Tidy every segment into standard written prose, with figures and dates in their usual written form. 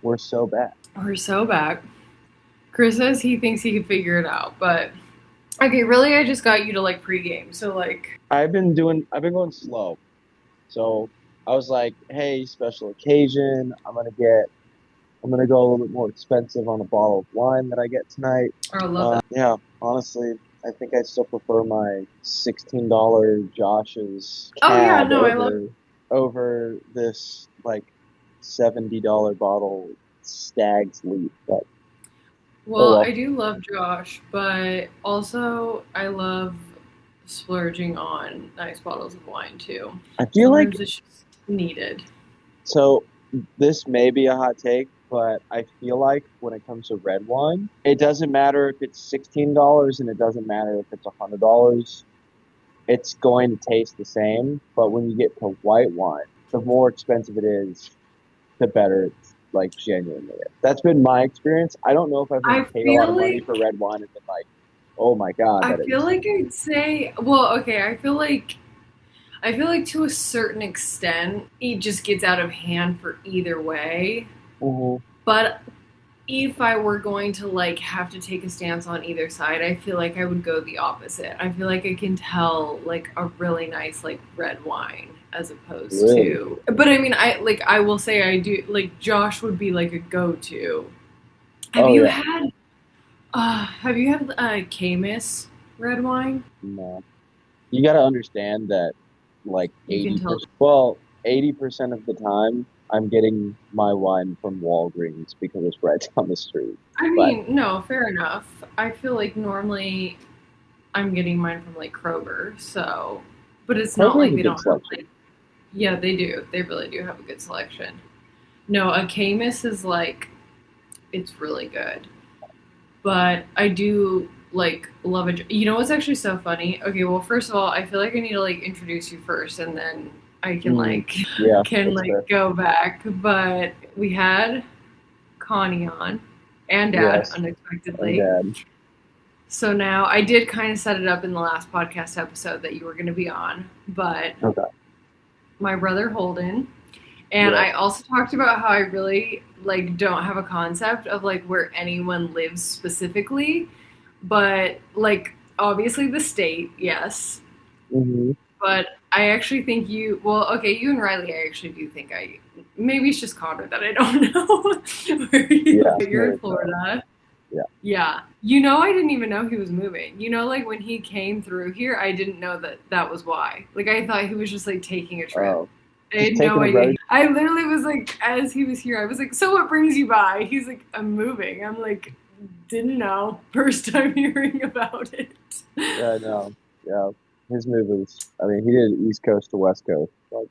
We're so bad. We're so back. Chris says he thinks he can figure it out, but okay, really, I just got you to like pregame. So like, I've been going slow. So I was like, hey, special occasion. I'm gonna go a little bit more expensive on a bottle of wine that I get tonight. I love that. Yeah, honestly, I think I still prefer my $16 Josh's Oh yeah, cab no, I love. over this like $70 bottle Stag's Leap. But oh Well, well. I do love Josh, but also I love splurging on nice bottles of wine too. I feel like Sometimes it's just needed. so this may be a hot take, but I feel like when it comes to red wine, it doesn't matter if it's $16 and it doesn't matter if it's $100. It's going to taste the same. But when you get to white wine, the more expensive it is, the better it's like genuinely is. That's been my experience. I don't know if I've ever I paid a lot feel of money like for red wine and been like, oh my God, I that feel is. like I'd say, well, okay, I feel like to a certain extent it just gets out of hand for either way. Mhm. But if I were going to like have to take a stance on either side, I feel like I would go the opposite. I feel like I can tell like a really nice like red wine as opposed Really? to. But I mean, I will say I do like Josh would be like a go-to. Have Oh you yeah. had Camus red wine? No. You got to understand that like You can tell. 80% of the time I'm getting my wine from Walgreens because it's right down the street. I But mean, no, fair enough. I feel like normally I'm getting mine from like Kroger, so but it's not Kroger has like a they good don't have selection. like yeah, they do. They really do have a good selection. No, a Camus is like it's really good. But I do like love it. You know what's actually so funny? Okay, well first of all, I feel like I need to like introduce you first and then I can Mm, like yeah, can that's fair. like go back. But we had Connie on and Dad Yes, and unexpectedly. Dad. So now I did kind of set it up in the last podcast episode that you were going to be on, but Okay. my brother Holden, and Yeah. I also talked about how I really like don't have a concept of like where anyone lives specifically, but like obviously the state, yes, Hmm. but I actually think you well, okay, you and Riley, I actually do think I maybe it's just Connor that I don't know where you Yeah, live. You're in Smith, no. Florida. Yeah. Yeah. You know, I didn't even know he was moving. You know, like when he came through here, I didn't know that that was why. Like, I thought he was just like taking a trip. I Just had taking no a idea. road. I literally was like, as he was here, I was like, so what brings you by? He's like, I'm moving. I'm like, didn't know. First time hearing about it. Yeah, no. Yeah. His move is, I mean, he did East Coast to West Coast, like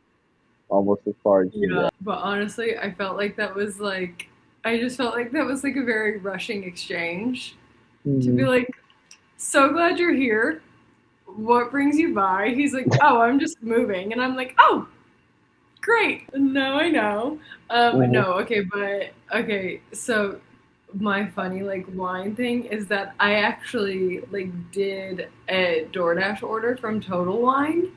almost as far as you can Yeah. get. But honestly, I felt like that was like, I just felt like that was like a very rushing exchange to be Hmm. like, so glad you're here. What brings you by? He's like, oh, I'm just moving. And I'm like, oh, great. Now I know. Hmm. No, okay, but okay, so my funny like wine thing is that I actually like did a DoorDash order from Total Wine,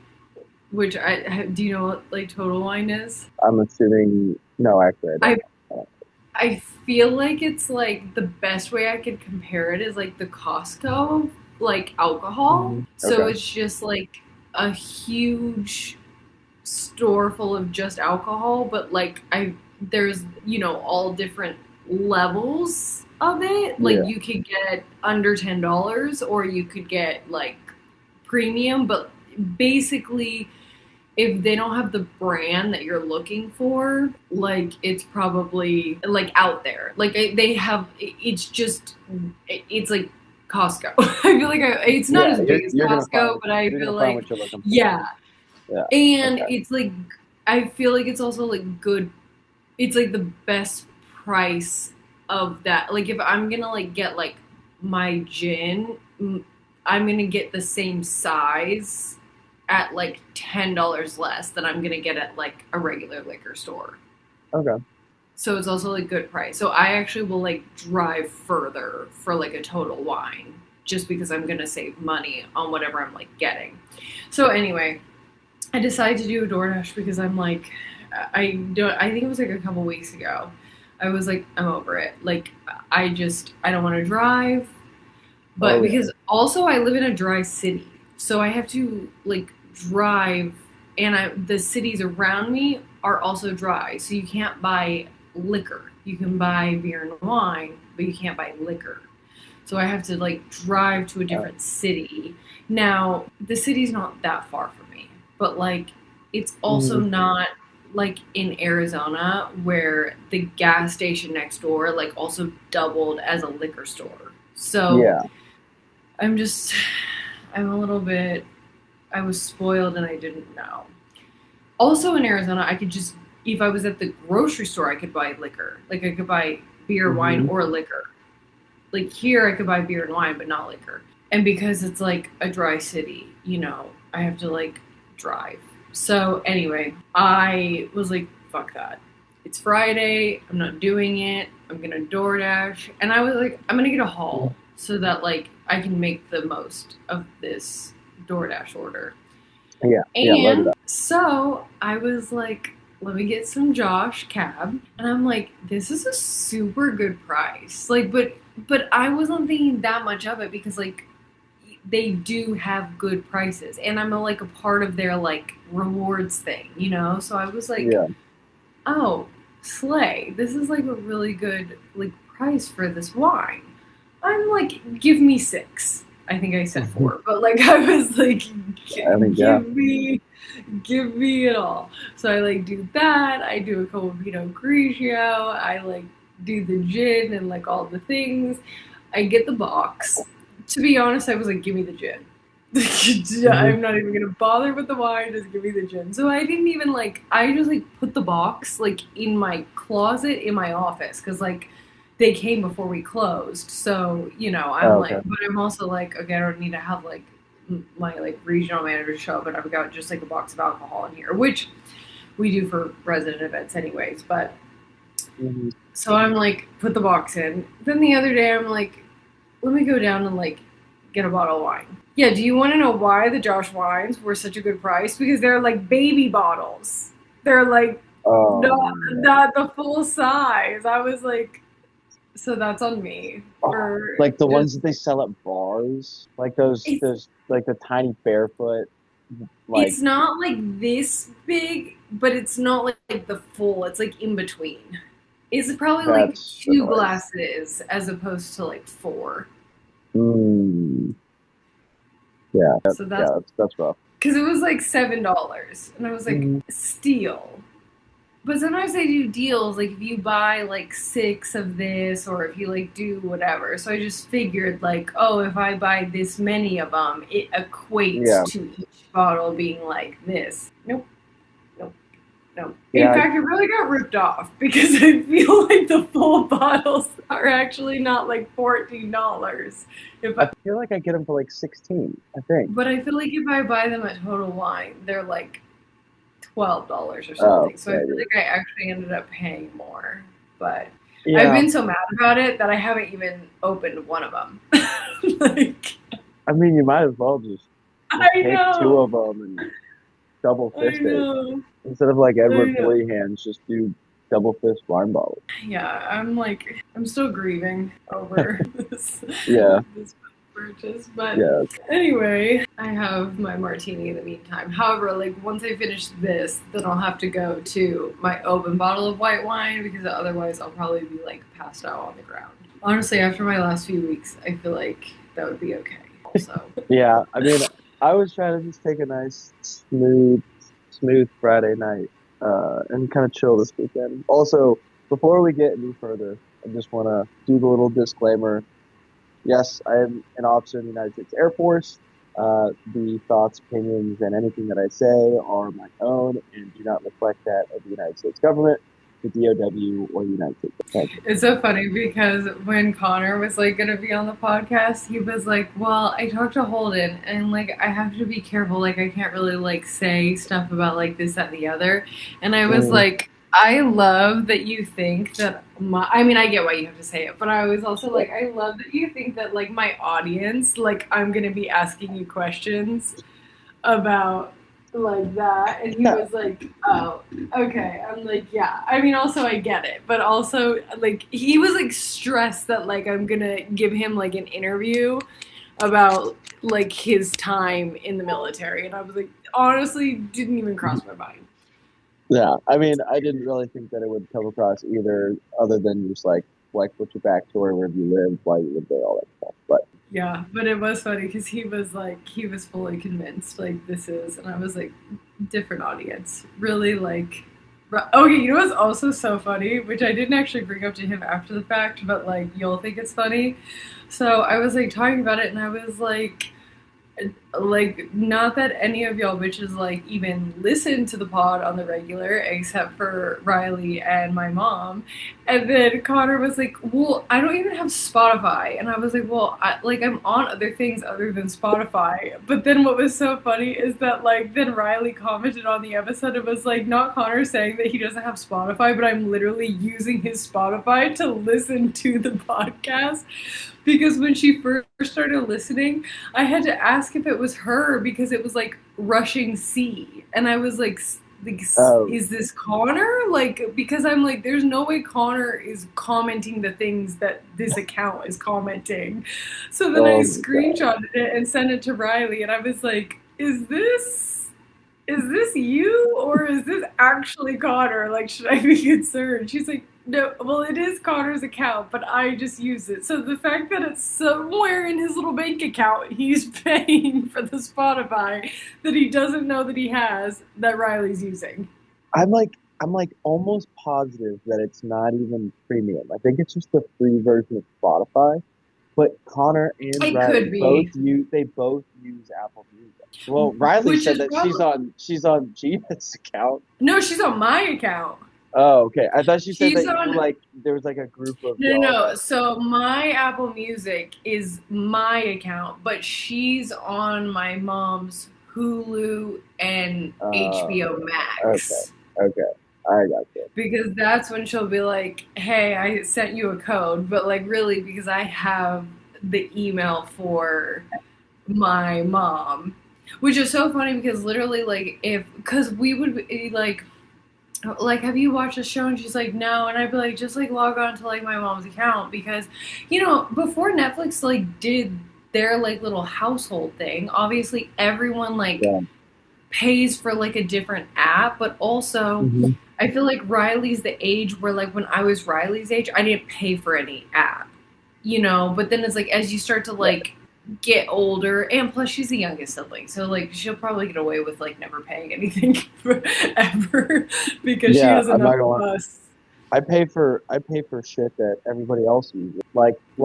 which I do you know what like Total Wine is? I'm assuming, no, actually, I I don't know. I feel like it's like the best way I could compare it is like the Costco like alcohol. So Okay. it's just like a huge store full of just alcohol, but like I there's all different levels of it. Like Yeah. you could get under $10 or you could get like premium, but basically if they don't have the brand that you're looking for, like it's probably like out there. Like they have it's just it's like Costco. I feel like it's not Yeah, as big as you're gonna find Costco, but I you're feel gonna find like what you're looking for. yeah, Yeah. and Okay. it's like I feel like it's also like good. It's like the best price of that. Like if I'm gonna like get like my gin, I'm gonna get the same size at like $10 less than I'm gonna get at like a regular liquor store. Okay. So it's also like good price. So I actually will like drive further for like a total wine just because I'm gonna save money on whatever I'm like getting. So anyway, I decided to do a DoorDash because I'm like, I don't. I think it was like a couple weeks ago. I was like, I'm over it. Like, I don't want to drive. But Oh yeah. because also I live in a dry city, so I have to like drive, and the cities around me are also dry, so you can't buy liquor. You can buy beer and wine, but you can't buy liquor. So I have to like drive to a Uh, different city. Now, the city's not that far from me, but like it's also mm, not like in Arizona where the gas station next door like also doubled as a liquor store. So yeah. I'm just, I'm a little bit, I was spoiled and I didn't know. Also in Arizona, I could just, if I was at the grocery store, I could buy liquor. Like I could buy beer, wine, Hmm. or liquor. Like here, I could buy beer and wine, but not liquor. And because it's like a dry city, I have to like drive. So anyway, I was like, fuck that. It's Friday. I'm not doing it. I'm gonna DoorDash, and I was like, I'm gonna get a haul so that like I can make the most of this DoorDash order. Yeah. Yeah. Load it And up. so I was like, let me get some Josh cab. And I'm like, this is a super good price. Like, but I wasn't thinking that much of it because like they do have good prices. And I'm like a part of their like rewards thing. So I was like, Yeah. oh, slay. This is like a really good like price for this wine. I'm like, give me six. I think I said four, but like I was like, I mean, yeah. give me give me it all. So I like do that. I do a couple of Pinot Grigio. I like do the gin and like all the things. I get the box. To be honest, I was like, give me the gin. Hmm. I'm not even gonna bother with the wine. Just give me the gin. So I didn't even like. I just like put the box like in my closet in my office because like they came before we closed. So I'm Oh, like, okay. but I'm also like, okay, I don't need to have like my like regional manager show up and I've got just like a box of alcohol in here, which we do for resident events anyways. But Hmm. so I'm like, put the box in. Then the other day I'm like, let me go down and like get a bottle of wine. Yeah, do you want to know why the Josh wines were such a good price? Because they're like baby bottles. They're like Oh not the full size. I was like, so that's on me Oh, for like the just ones that they sell at bars, like those, it's those, like the tiny barefoot, like it's not like this big, but it's not like the full. It's like in between. It's probably like that's two annoying. glasses as opposed to like four. Mm, yeah, So that's that's rough. because it was like $7, and I was like, Mm, steal. But sometimes they do deals, like if you buy like six of this, or if you like do whatever. So I just figured like, oh, if I buy this many of them, it equates yeah, to each bottle being like this. Nope, nope. No. In yeah. fact, it really got ripped off because I feel like the full bottles are actually not like $14. If I I, feel like I get them for like 16. I think. but I feel like if I buy them at Total Wine, they're like $12 or Oh, something. So I feel maybe. like I actually ended up paying more. But I've Yeah, been so mad about it that I haven't even opened one of them. Like, I mean, you might as well just I take two know, of them and double I fist it know, instead of like I Edward know. Three Hands. Just do double fist wine bottles. Yeah, I'm like, I'm still grieving over Yeah, this purchase. But yeah. anyway, I have my martini in the meantime. However, like once I finish this, then I'll have to go to my open bottle of white wine because otherwise I'll probably be like passed out on the ground. Honestly, after my last few weeks, I feel like that would be okay. Also, Yeah, I mean, I was trying to just take a nice, smooth Friday night, and kind of chill this weekend. Also, before we get any further, I just want to do the little disclaimer. Yes, I am an officer in the United States Air Force. The thoughts, opinions, and anything that I say are my own and do not reflect that of the United States government, the DOW, or the United States. Thank you. it's so funny because when Connor was like gonna be on the podcast, he was like, "Well, I talked to Holden, and like I have to be careful. Like I can't really like say stuff about like this, that, and the other." And I was Mm, like, "I love that you think that my. I mean, I get why you have to say it, but I was also like, I love that you think that like my audience, like I'm gonna be asking you questions about." like that. And he Yeah. was like, oh, okay. I'm like, yeah. I mean, also, I get it. But also, like, he was like stressed that, like, I'm gonna give him like an interview about like his time in the military. And I was like, honestly, didn't even cross my mind. Yeah. I mean, I didn't really think that it would come across either, other than just like what's your backstory, where have you lived, why you lived there, all that stuff. But Yeah, but it was funny because he was like, he was fully convinced, like, this is, and I was like, different audience. Really, like, okay, you know what's also so funny, which I didn't actually bring up to him after the fact, but like, you'll think it's funny. So I was like talking about it, and I was like not that any of y'all bitches like even listen to the pod on the regular except for Riley and my mom. And then Connor was like, well, I don't even have Spotify. And I was like, well, I'm on other things other than Spotify. But then what was so funny is that like then Riley commented on the episode. It was like not Connor saying that he doesn't have Spotify, but I'm literally using his Spotify to listen to the podcast, because when she first started listening, I had to ask if it was her because it was like rushing C, and I was like, oh, is this Connor? Like, because I'm like, there's no way Connor is commenting the things that this account is commenting. So then I oh my God. screenshotted it and sent it to Riley, and I was like, is this you or is this actually Connor? Like, should I be concerned? She's like, no, well, it is Connor's account, but I just use it. So the fact that it's somewhere in his little bank account, he's paying for the Spotify that he doesn't know that he has, that Riley's using. I'm like I'm like almost positive that it's not even premium. I think it's just the free version of Spotify. But Connor and It could Riley both be, use Apple Music. Well, Riley which said is that probably she's on Gina's account. no. She's on my account. Oh, okay. I thought she said She's that you on like there was like a group of no, y'all no. that. So my Apple Music is my account, but she's on my mom's Hulu and HBO Okay, Max. okay, I got you. Because that's when she'll be like, "Hey, I sent you a code," but like really because I have the email for my mom, which is so funny because literally like if because we would be like, have you watched a show? And she's like, no. And I'd be like, just like log on to like my mom's account because, before Netflix like did their like little household thing, obviously everyone like Yeah. pays for like a different app, but also Hmm. I feel like Riley's the age where like when I was Riley's age, I didn't pay for any app, but then it's like as you start to Right. like get older, and plus she's the youngest sibling, so like she'll probably get away with like never paying anything forever because she Yeah, has I'm enough not gonna of lie. us. I pay for shit that everybody else uses.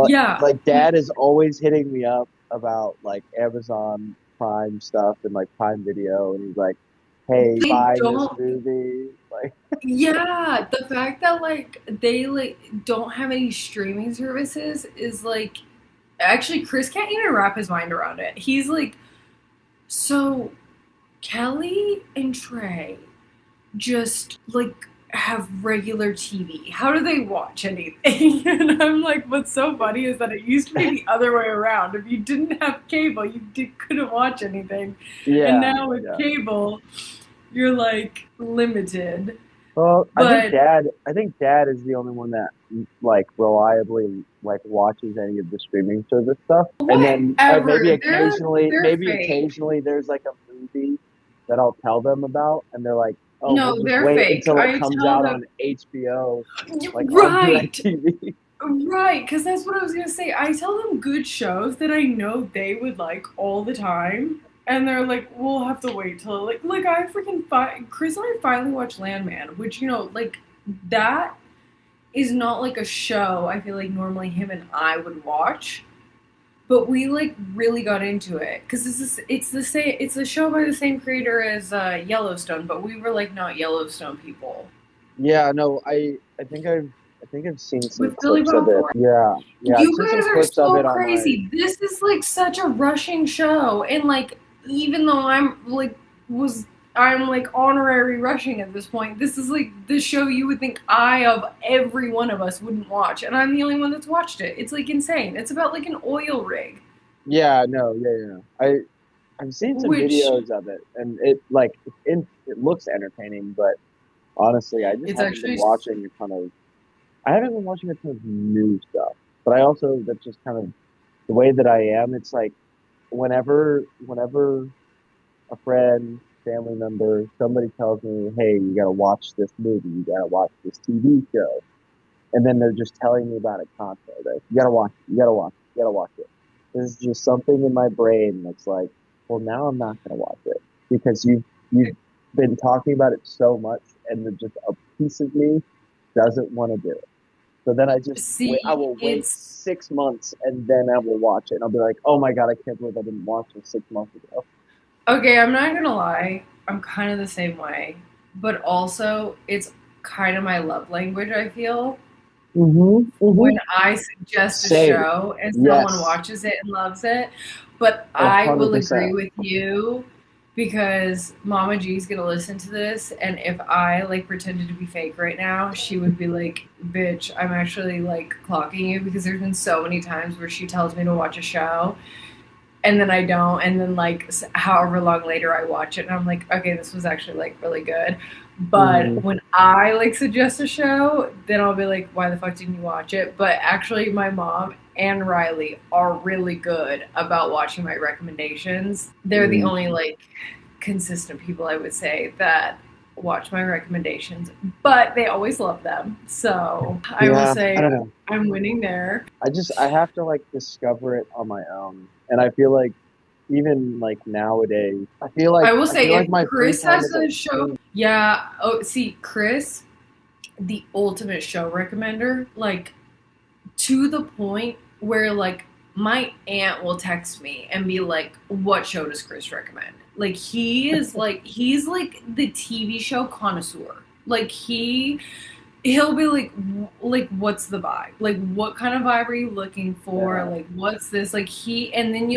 Yeah. Like dad is always hitting me up about like Amazon Prime stuff and like Prime Video, and he's like, "Hey, They find this don't. movie." Like, Yeah, the fact that like they like don't have any streaming services is like actually Chris can't even wrap his mind around it. He's like, so Kelly and Trey just like have regular TV. How do they watch anything? And I'm like, what's so funny is that it used to be the other way around. If you didn't have cable, couldn't watch anything. And yeah, now with yeah. cable, you're like limited. Well, But I think dad is the only one that like reliably like watches any of the streaming service stuff. And then whatever, they're maybe fake. occasionally there's like a movie that I'll tell them about, and they're like, "Oh, we'll No, just they're wait fake. until it I comes tell out them on HBO, like on right. DirecTV." Right, because that's what I was gonna say. I tell them good shows that I know they would like all the time, and they're like, "We'll have to wait till like I freaking Chris and I finally watched Landman, which like that is not like a show. I feel like normally him and I would watch, but we like really got into it because it's the same. It's a show by the same creator as Yellowstone, but we were like not Yellowstone people Yeah, no, I think I've seen some with Billy clips of Bob it. Thornton. Yeah, yeah, I've You seen some guys are clips of so it on my. crazy. This is like such a rushing show, and like even though I'm like honorary rushing at this point, this is like the show you would think I of every one of us wouldn't watch, and I'm the only one that's watched it. It's like insane. It's about like an oil rig. Yeah, no, yeah, yeah. I've seen some which videos of it, and it looks entertaining, but honestly, I just it's haven't been actually watching a ton of. I haven't been watching a ton of new stuff, but I also that's just kind of the way that I am. It's like whenever a friend, family member, somebody tells me, "Hey, you got to watch this movie, you got to watch this TV show," and then they're just telling me about it constantly. Like, you got to watch it, you got to watch it, you got to watch it. There's just something in my brain that's like, well, now I'm not going to watch it because you've been talking about it so much, and just a piece of me doesn't want to do it. So then I just wait. I see will wait it's 6 months, and then I will watch it. And I'll be like, "Oh my god, I can't believe I didn't watch it 6 months ago." okay, I'm not gonna lie, I'm kind of the same way, but also it's kind of my love language, I feel. Mm-hmm. Mm-hmm. When I suggest a Same. show and someone Yes. watches it and loves it, but A I hundred will agree percent. with you because Mama G's gonna listen to this, and if I like pretended to be fake right now, she would be like, "Bitch, I'm actually like clocking you," because there's been so many times where she tells me to watch a show and then I don't, and then like however long later I watch it, and I'm like, okay, this was actually like really good. But Mm-hmm. when I like suggest a show, then I'll be like, why the fuck didn't you watch it? But actually, my mom and Riley are really good about watching my recommendations. They're the Mm-hmm. only like consistent people I would say that watch my recommendations, but they always love them. So I will Yeah, I say don't know. I'm winning there. I have to like discover it on my own, and I feel like even like nowadays, I will I feel say like if my free Chris time has is a like show, yeah. Oh, see, Chris, the ultimate show recommender, like to the point where like my aunt will text me and be like, "What show does Chris recommend?" Like he's like the TV show connoisseur. Like he'll be like what's the vibe, like what kind of vibe are you looking for, yeah, like what's this, like and then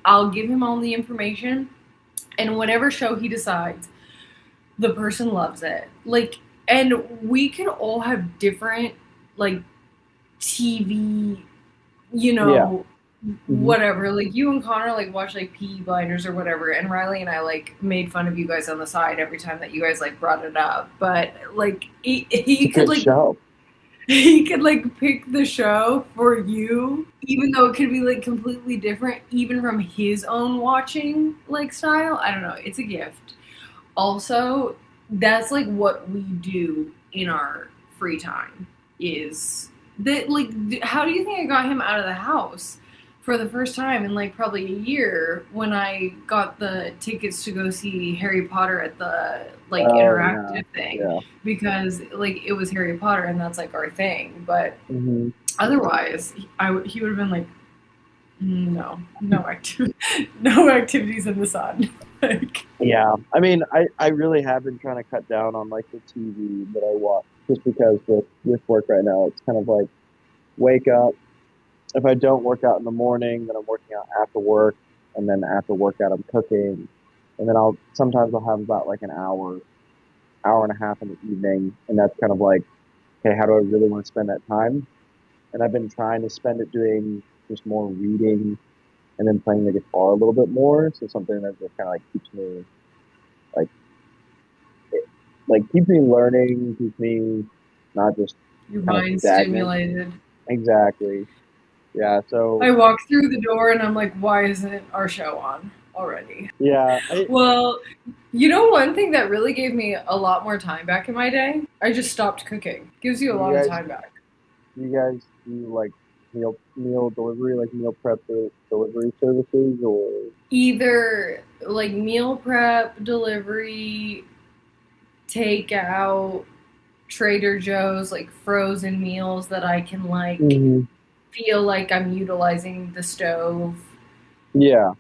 I'll give him all the information, and whatever show he decides, the person loves it. Like, and we can all have different, like, TV, you yeah. know, Mm-hmm. whatever. Like, you and Connor, like, watch, like, PE Blinders or whatever. And Riley and I, like, made fun of you guys on the side every time that you guys, like, brought it up. But, like, It's a good show. he could like pick the show for you, even though it could be like completely different, even from his own watching like style. I don't know. It's a gift. Also, that's like what we do in our free time. Is that like how do you think I got him out of the house for the first time in like probably a year when I got the tickets to go see Harry Potter at the like Oh yeah, interactive thing, yeah. because like it was Harry Potter and that's like our thing. But Mm-hmm. otherwise, he would have been like, no, no activities in the sun. Like, Yeah, I mean, I really have been trying to cut down on like the TV that I watch, just because with work right now, it's kind of like wake up. If I don't work out in the morning, then I'm working out after work, and then after workout, I'm cooking, and then I'll have about like an hour and a half in the evening, and that's kind of like, okay, how do I really want to spend that time? And I've been trying to spend it doing just more reading and then playing the guitar a little bit more. So something that just kind of like keeps me like keeps me learning, keeps me not just your kind of mind stagnant. stimulated. Exactly. Yeah. So I walk through the door and I'm like, why isn't our show on already? yeah, Well, you know, one thing that really gave me a lot more time back in my day, I just stopped cooking. Gives you a do you lot of guys time back. do you guys do like meal delivery, like meal prep delivery services, or Either like meal prep, delivery, takeout, Trader Joe's, like frozen meals that I can like hmm feel like I'm utilizing the stove. yeah.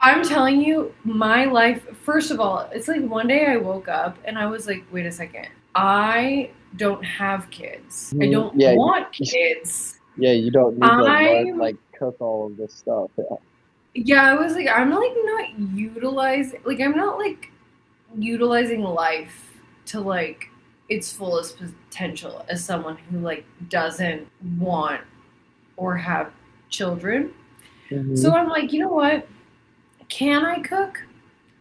I'm telling you, my life, first of all, it's like one day I woke up and I was like, wait a second. I don't have kids. I don't Yeah, want kids. yeah, you don't need to learn I'm, like cook all of this stuff. Yeah. yeah, I was like, I'm like not utilizing, like, I'm not like utilizing life to like its fullest potential as someone who like doesn't want or have children. hmm So I'm like, you know what? Can I cook?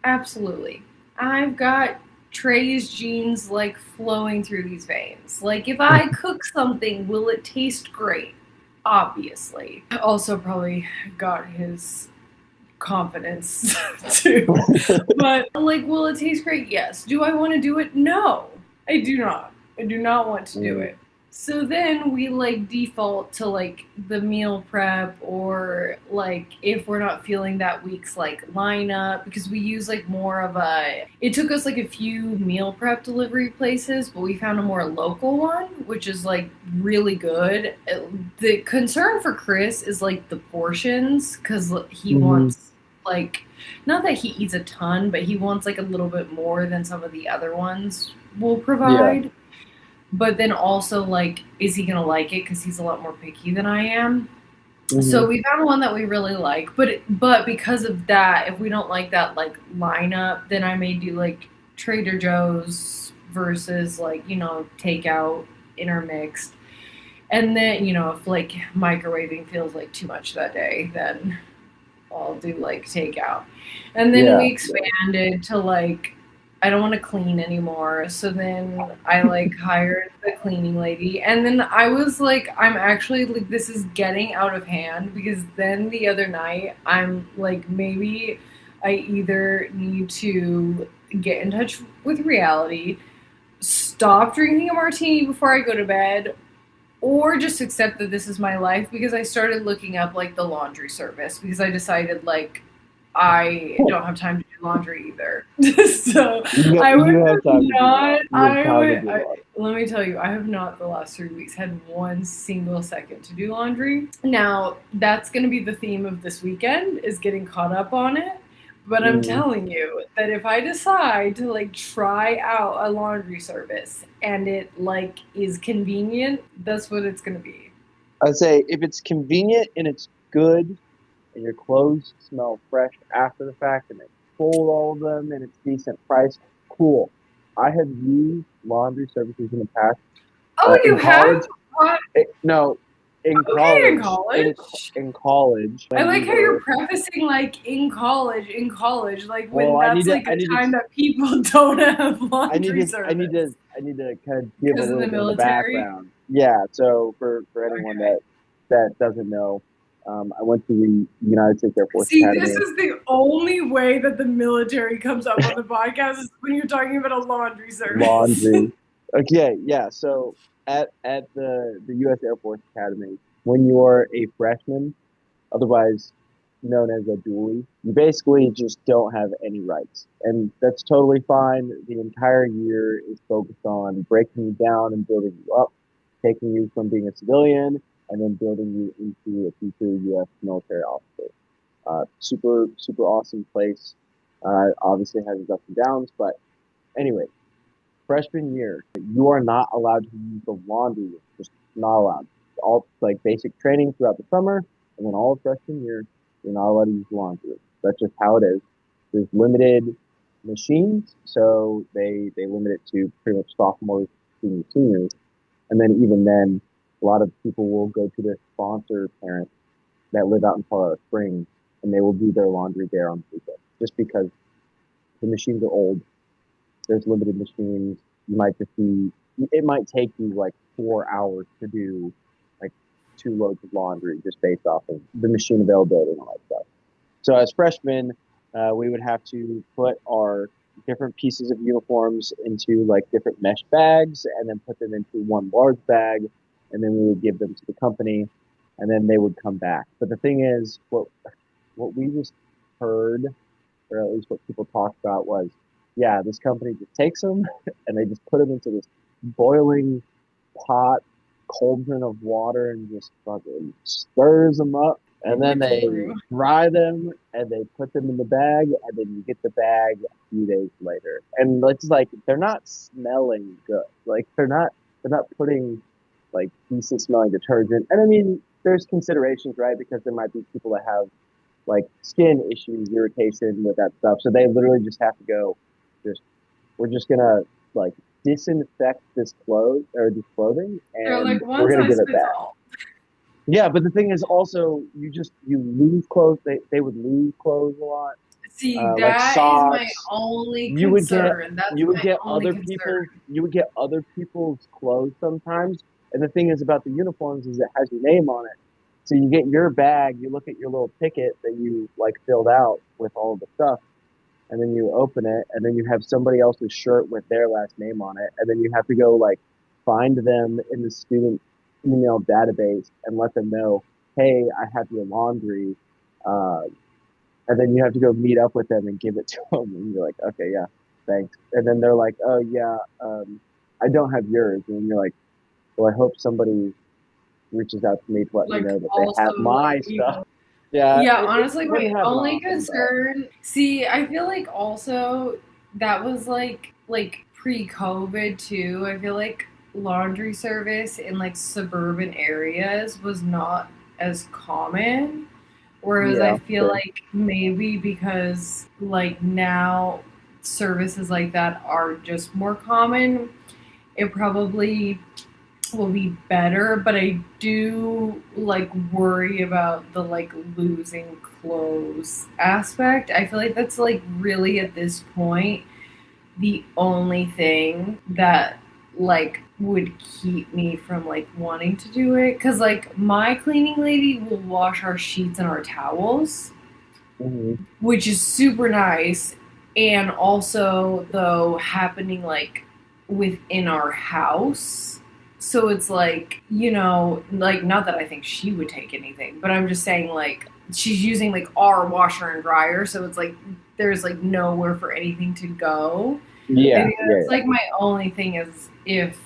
Absolutely. I've got Trey's genes like flowing through these veins. Like, if I cook something, will it taste great? Obviously. Also, probably got his confidence too. But, like, will it taste great? Yes. Do I want to do it? No, I do not. I do not want to do Mm, it. So then we like default to like the meal prep, or like if we're not feeling that week's like lineup, because we use like more of a, it took us like a few meal prep delivery places, but we found a more local one, which is like really good. The concern for Chris is like the portions, because he mhm. wants like, not that he eats a ton, but he wants like a little bit more than some of the other ones will Yeah. provide. But then also, like, is he gonna like it? Because he's a lot more picky than I am. So Mhm. we found one that we really like, but because of that, if we don't like that like lineup, then I may do like Trader Joe's versus like, takeout intermixed. And then, if like microwaving feels like too much that day, then I'll do like takeout. And then Yeah. we expanded to like, I don't want to clean anymore. So then I like hired the cleaning lady. And then I was like, I'm actually like, this is getting out of hand, because then the other night I'm like, maybe I either need to get in touch with reality, stop drinking a martini before I go to bed, or just accept that this is my life, because I started looking up like the laundry service, because I decided like I don't have time to do laundry either. So I would You have have time to do not. you have time to do laundry. Let me tell you, I have not the last 3 weeks had one single second to do laundry. Now that's going to be the theme of this weekend, is getting caught up on it. But I'm Mhm. telling you that if I decide to like try out a laundry service and it like is convenient, that's what it's gonna be. I'd say if it's convenient and it's good and your clothes smell fresh after the fact and they fold all of them and it's decent price, cool. I have used laundry services in the past. Oh, you In have? college, Uh, no, in okay, in college, college. in college I when we like how you're were, prefacing like in college, like well, when that's like I a need to time that people don't have laundry service I need to kind of give a because of little the bit of the military. background. Yeah, so for anyone Okay. that doesn't know, I went to the United States Air Force See, this Academy. is the only way that the military comes up on the podcast, is when you're talking about a laundry service. Laundry. Okay, yeah. So at the U.S. Air Force Academy, when you're a freshman, otherwise known as a dually, you basically just don't have any rights, and that's totally fine. The entire year is focused on breaking you down and building you up, taking you from being a civilian and then building you into a future U.S. military officer. Super awesome place. Obviously has its ups and downs, but anyway, freshman year, you are not allowed to use the laundry room. Just not allowed. All like basic training throughout the summer, and then all of freshman year, you're not allowed to use the laundry room. That's just how it is. There's limited machines, so they limit it to pretty much sophomores, seniors, and then even then, a lot of people will go to their sponsor parents that live out in Colorado Springs, and they will do their laundry there on the weekend, just because the machines are old, there's limited machines. You might just be, it might take you like 4 hours to do like 2 loads of laundry just based off of the machine availability and all that stuff. So as freshmen, we would have to put our different pieces of uniforms into like different mesh bags and then put them into one large bag. And then we would give them to the company and then they would come back. But the thing is, what we just heard, or at least what people talked about, was, yeah, this company just takes them and they just put them into this boiling pot cauldron of water and just fucking stirs them up. And then It's they true. dry them and they put them in the bag and then you get the bag a few days later. And it's like they're not smelling good. Like they're not putting like decent smelling detergent. And I mean, there's considerations, right? Because there might be people that have like skin issues, irritation with that stuff. So they literally just have to go, just we're just gonna like disinfect this clothes or this clothing, They're and like we're one gonna give size it fits back. all. Yeah, but the thing is also you lose clothes. They would lose clothes a lot. See, like that is my socks. only You would get concern. That's you would my get only other concern. people's clothes sometimes. And the thing is about the uniforms is it has your name on it. So you get your bag, you look at your little ticket that you like filled out with all the stuff, and then you open it, and then you have somebody else's shirt with their last name on it, and then you have to go like find them in the student email database and let them know, hey, I have your laundry, uh, and then you have to go meet up with them and give it to them, and you're like, okay, yeah, thanks, and then they're like, oh yeah, I don't have yours, and you're like, well, I hope somebody reaches out to me to let me Like know that they also have my like stuff. Yeah, yeah, it honestly, my wouldn't happen only often, but concern. See, I feel like also that was like pre-COVID too. I feel like laundry service in like suburban areas was not as common. Whereas I yeah, feel sure. like maybe because like now services like that are just more common, it probably will be better, but I do like worry about the like losing clothes aspect. I feel like that's like really at this point the only thing that like would keep me from like wanting to do it, cuz like my cleaning lady will wash our sheets and our towels, Hmm. which is super nice, and also though happening like within our house. So it's like, like not that I think she would take anything, but I'm just saying like she's using like our washer and dryer, so it's like there's like nowhere for anything to go. I Yeah, think yeah, that's like my only thing is if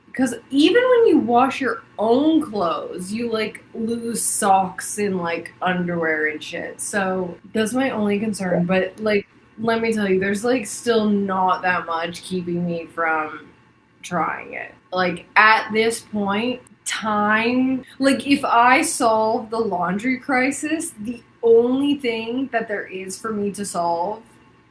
because even when you wash your own clothes, you like lose socks and like underwear and shit. So that's my only yeah. concern. But like, let me tell you, there's like still not that much keeping me from trying it. Like at this point, time, like if I solve the laundry crisis, the only thing that there is for me to solve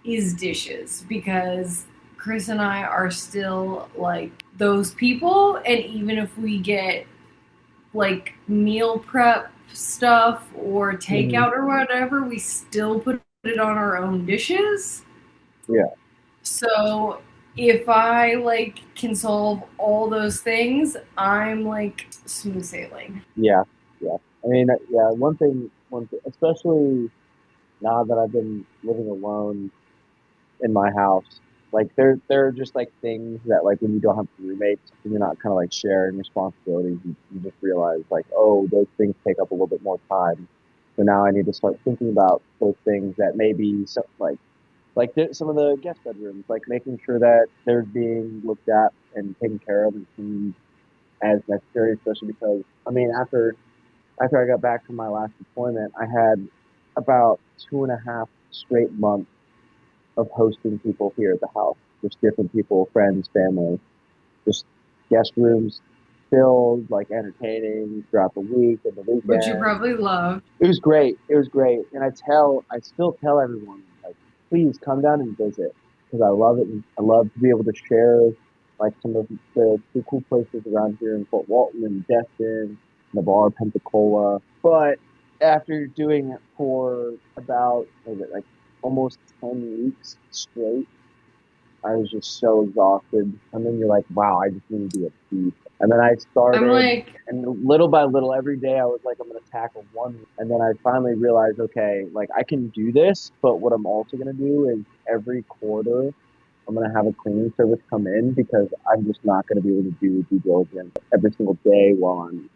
is dishes, because Chris and I are still like those people, and even if we get like meal prep stuff or Hmm. takeout or whatever, we still put it on our own dishes. Yeah, So if I like can solve all those things, I'm like smooth sailing. yeah, yeah. I mean, yeah. One thing, especially now that I've been living alone in my house, like there are just like things that like when you don't have roommates and you're not kind of like sharing responsibilities, you just realize like, oh, those things take up a little bit more time. So now I need to start thinking about those things that maybe some some of the guest bedrooms, like making sure that they're being looked at and taken care of and cleaned as necessary, especially because I mean after I got back from my last deployment, I had about 2.5 straight months of hosting people here at the house, just different people, friends, family, just guest rooms filled, like entertaining throughout the week and the Which you weekend. probably love. It was great. It was great. And I still tell everyone, like, please come down and visit because I love it. And I love to be able to share like some of the cool places around here in Fort Walton and Destin, Navarre, Pensacola. But after doing it for about, what was it, like almost 10 weeks straight, I was just so exhausted. And then you're like, wow, I just need to do a beat. And then I I'm started, like, and little by little, every day I was like, I'm going to tackle one. And then I finally realized, okay, like I can do this, but what I'm also going to do is every quarter, I'm going to have a cleaning service come in because I'm just not going to be able to do due diligence every single day while I'm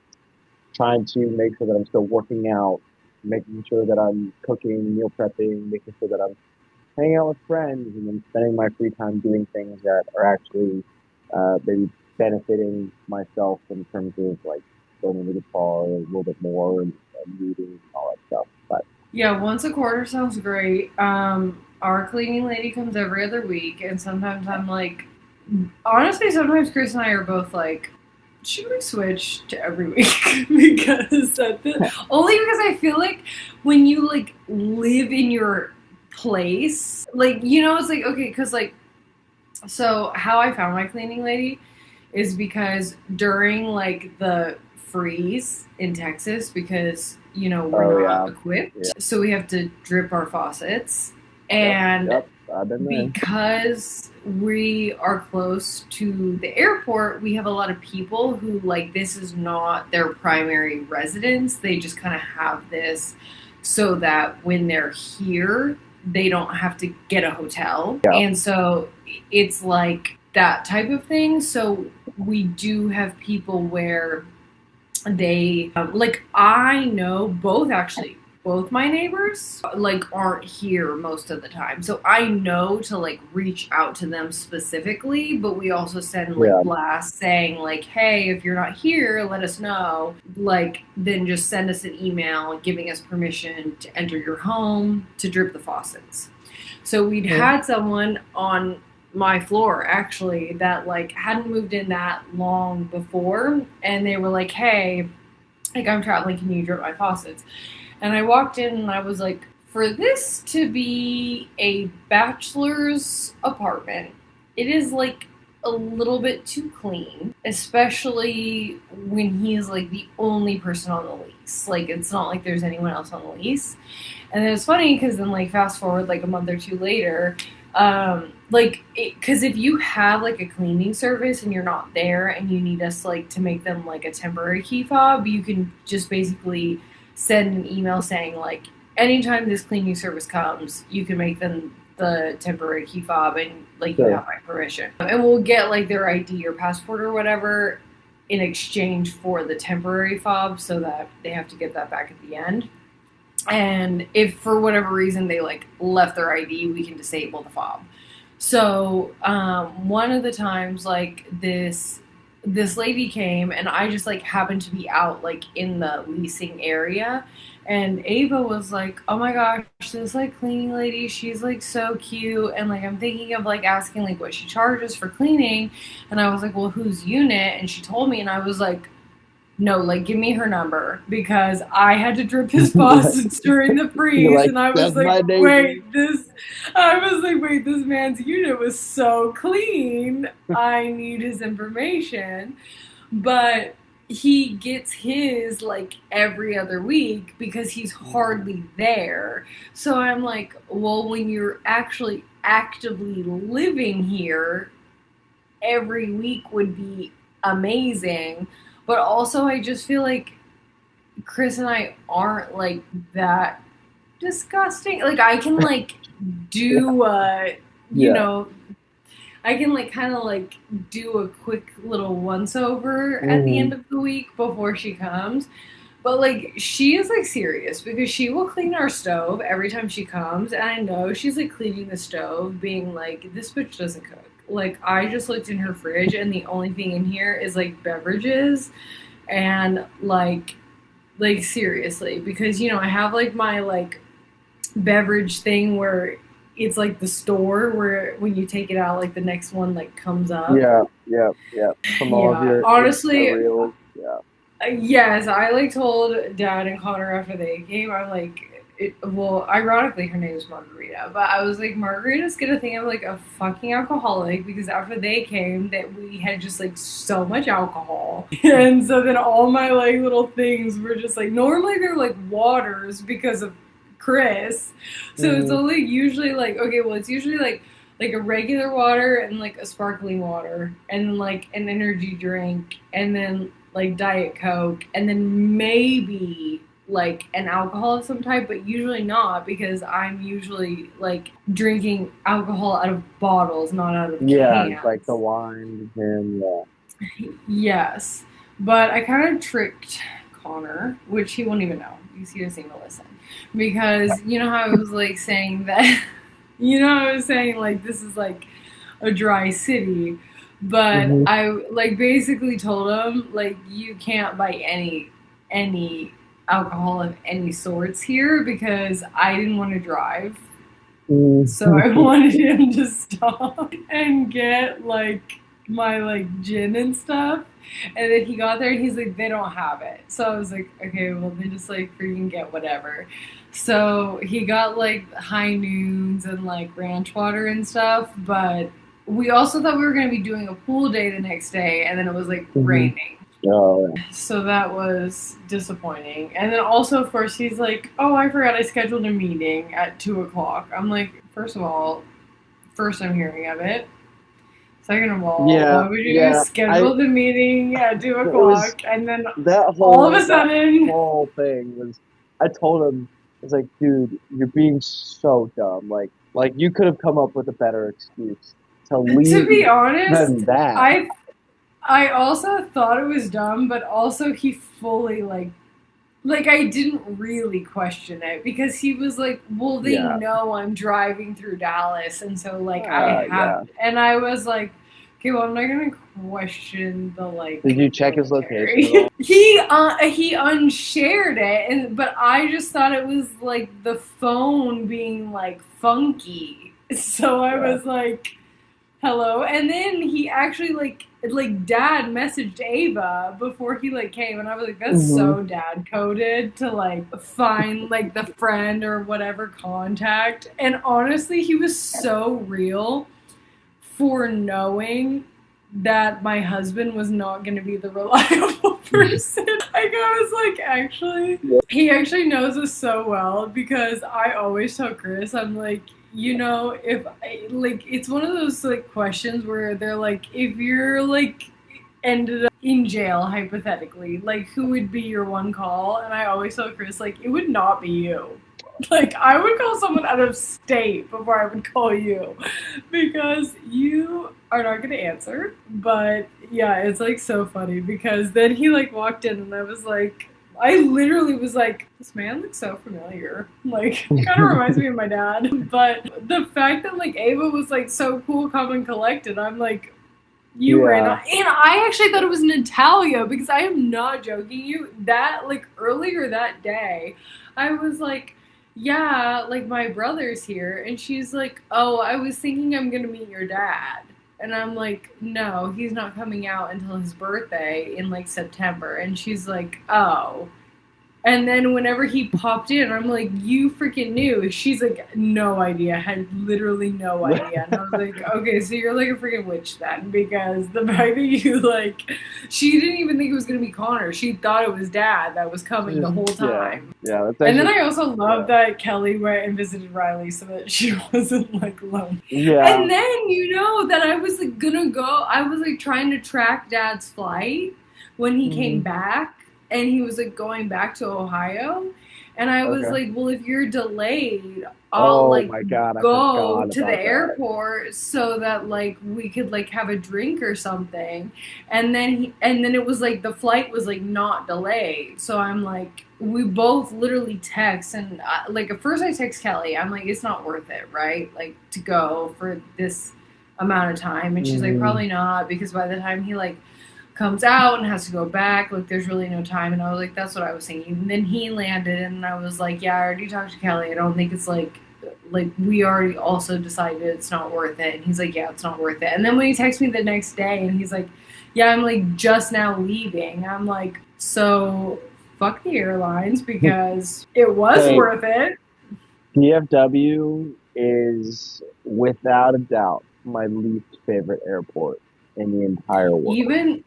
trying to make sure that I'm still working out, making sure that I'm cooking, meal prepping, making sure that I'm hanging out with friends and then spending my free time doing things that are actually maybe benefiting myself in terms of like learning the guitar a little bit more and reading and all that stuff. But yeah, once a quarter sounds great. Our cleaning lady comes every other week, and sometimes I'm like, honestly, sometimes Chris and I are both like, should we switch to every week? Because only because I feel like when you like live in your place, like it's like okay, because like so how I found my cleaning lady is because during like the freeze in Texas, because we're oh not yeah, equipped, yeah, so we have to drip our faucets. Yep. And Yep. I've been there. because we are close to the airport, we have a lot of people who, like, this is not their primary residence. They just kind of have this so that when they're here, they don't have to get a hotel. Yeah. And so it's like that type of thing. So we do have people where they like, I know both, actually both my neighbors like aren't here most of the time, so I know to like reach out to them specifically, but we also send like Yeah. blasts saying like, hey, if you're not here, let us know, like then just send us an email giving us permission to enter your home to drip the faucets. So we'd Mhm. had someone on my floor actually that like hadn't moved in that long before, and they were like, hey, like, I'm traveling, can you drip my faucets? And I walked in and I was like, for this to be a bachelor's apartment, it is like a little bit too clean, especially when he's like the only person on the lease. Like, it's not like there's anyone else on the lease. And then it's funny because then, like, fast forward like a month or two later, like, because if you have like a cleaning service and you're not there and you need us like to make them like a temporary key fob, you can just basically send an email saying like, anytime this cleaning service comes, you can make them the temporary key fob and like you Sure. have my permission. And we'll get like their ID or passport or whatever in exchange for the temporary fob so that they have to get that back at the end. And if for whatever reason they like left their ID, we can disable the fob. So one of the times, like this lady came, and I just like happened to be out like in the leasing area, and Ava was like, "Oh my gosh, this like cleaning lady, she's like so cute," and like I'm thinking of like asking like what she charges for cleaning, and I was like, "Well, whose unit?" And she told me, and I was like, no, like give me her number because I had to drip his faucets during the You're freeze, like, and I was that's like, my neighbor. wait, this man's unit was so clean. I need his information. But he gets his like every other week because he's hardly there. So I'm like, well, when you're actually actively living here, every week would be amazing. But also, I just feel like Chris and I aren't like that disgusting. Like, I can like do, you Yeah. know, I can like kind of like do a quick little once over at the Hmm. end of the week before she comes. But like she is like serious because she will clean our stove every time she comes, and I know she's like cleaning the stove, being like, "This bitch doesn't cook." Like I just looked in her fridge, and the only thing in here is like beverages, and like seriously, because I have like my like beverage thing where it's like the store where when you take it out, like the next one like comes up. Yeah. Yeah. Yeah. From all of Yeah, your Insta honestly, reels. Yeah. yes, I like told Dad and Connor after they came. I'm like, well, ironically, her name is Margarita, but I was like, Margarita's gonna think I'm like a fucking alcoholic because after they came, that we had just like so much alcohol, and so then all my like little things were just like normally they're like waters because of Chris, so it's Hmm. only usually like okay, well, it's usually like a regular water and like a sparkling water and then like an energy drink and then like Diet Coke and then maybe like an alcohol of some type, but usually not because I'm usually like drinking alcohol out of bottles, not out of Yeah. It's like the cans. wine and yeah. Yes, but I kind of tricked Connor, which he won't even know because he doesn't even listen. Because you know how I was like saying that, I was saying like this is like a dry city, but Hmm. I like basically told him like you can't buy any alcohol of any sorts here because I didn't want to drive, so I wanted him to stop and get like my like gin and stuff. And then he got there and he's like, they don't have it. So I was like, okay, well then just like freaking get whatever. So he got like high noons and like ranch water and stuff, but we also thought we were gonna be doing a pool day the next day and then it was like Hmm. raining. Oh, So that was disappointing. And then also, of course, he's like, "Oh, I forgot I scheduled a meeting at 2 o'clock." I'm like, first of all, first I'm hearing of it. Second of all, yeah, why would you yeah. I schedule the meeting at two it was o'clock and then that all of a whole that sudden? whole thing was. I told him, it's like, dude, you're being so dumb. Like you could have come up with a better excuse to To leave be honest, than that. I I also thought it was dumb, but also he fully like I didn't really question it because he was like, "Well, they Yeah, know I'm driving through Dallas, and so like I have," yeah. and I was like, "Okay, well, I'm not gonna question the Did like you check his location at military." all? He unshared it, and but I just thought it was like the phone being like funky, so I Yeah. was like, hello. And then he actually like dad messaged Ava before he like came, and I was like, that's Hmm. so dad coded to like find like the friend or whatever contact. And honestly, he was so real for knowing that my husband was not going to be the reliable person. Like I was like, actually, he actually knows us so well because I always tell Chris, I'm like, if I, like, it's one of those like questions where they're like, if you're like ended up in jail hypothetically, like who would be your one call? And I always tell Chris, like, it would not be you. Like I would call someone out of state before I would call you because you are not going to answer. But yeah, it's like so funny because then he like walked in and I was like, I literally was like, this man looks so familiar. Like, kind of reminds me of my dad. But the fact that like Ava was like so cool, calm, and collected, I'm like, you ran Yeah. on. And I actually thought it was Natalia because I am not joking you. That, like, earlier that day, I was like, yeah, like, my brother's here. And she's like, oh, I was thinking I'm going to meet your dad. And I'm like, no, he's not coming out until his birthday in, like, September. And she's like, oh. And then whenever he popped in, I'm like, you freaking knew. She's like, no idea. Had literally no idea. And I was like, okay, so you're like a freaking witch then. Because the fact that you like, she didn't even think it was going to be Connor. She thought it was dad that was coming the Just whole yeah. time. Yeah, that's And then actually I also love yeah. that Kelly went and visited Riley so that she wasn't like alone. Yeah. And then, that I was like gonna go, I was like trying to track dad's flight when he came Hmm. back and he was like going back to Ohio. And I was Okay. like, well, if you're delayed, I'll Oh like my God, I go forgot to the about that. airport so that like we could like have a drink or something. And then it was like the flight was like not delayed. So I'm like, we both literally text and like at first I text Kelly. I'm like, it's not worth it, right? Like to go for this amount of time. And she's like, Mm, probably not because by the time he like comes out and has to go back. Like, there's really no time. And I was like, that's what I was thinking. And then he landed, and I was like, yeah, I already talked to Kelly. I don't think it's like we already also decided it's not worth it. And he's like, yeah, it's not worth it. And then when he texts me the next day, and he's like, yeah, I'm like just now leaving. I'm like, so fuck the airlines because it was hey, worth it. DFW is without a doubt my least favorite airport in the entire world. Even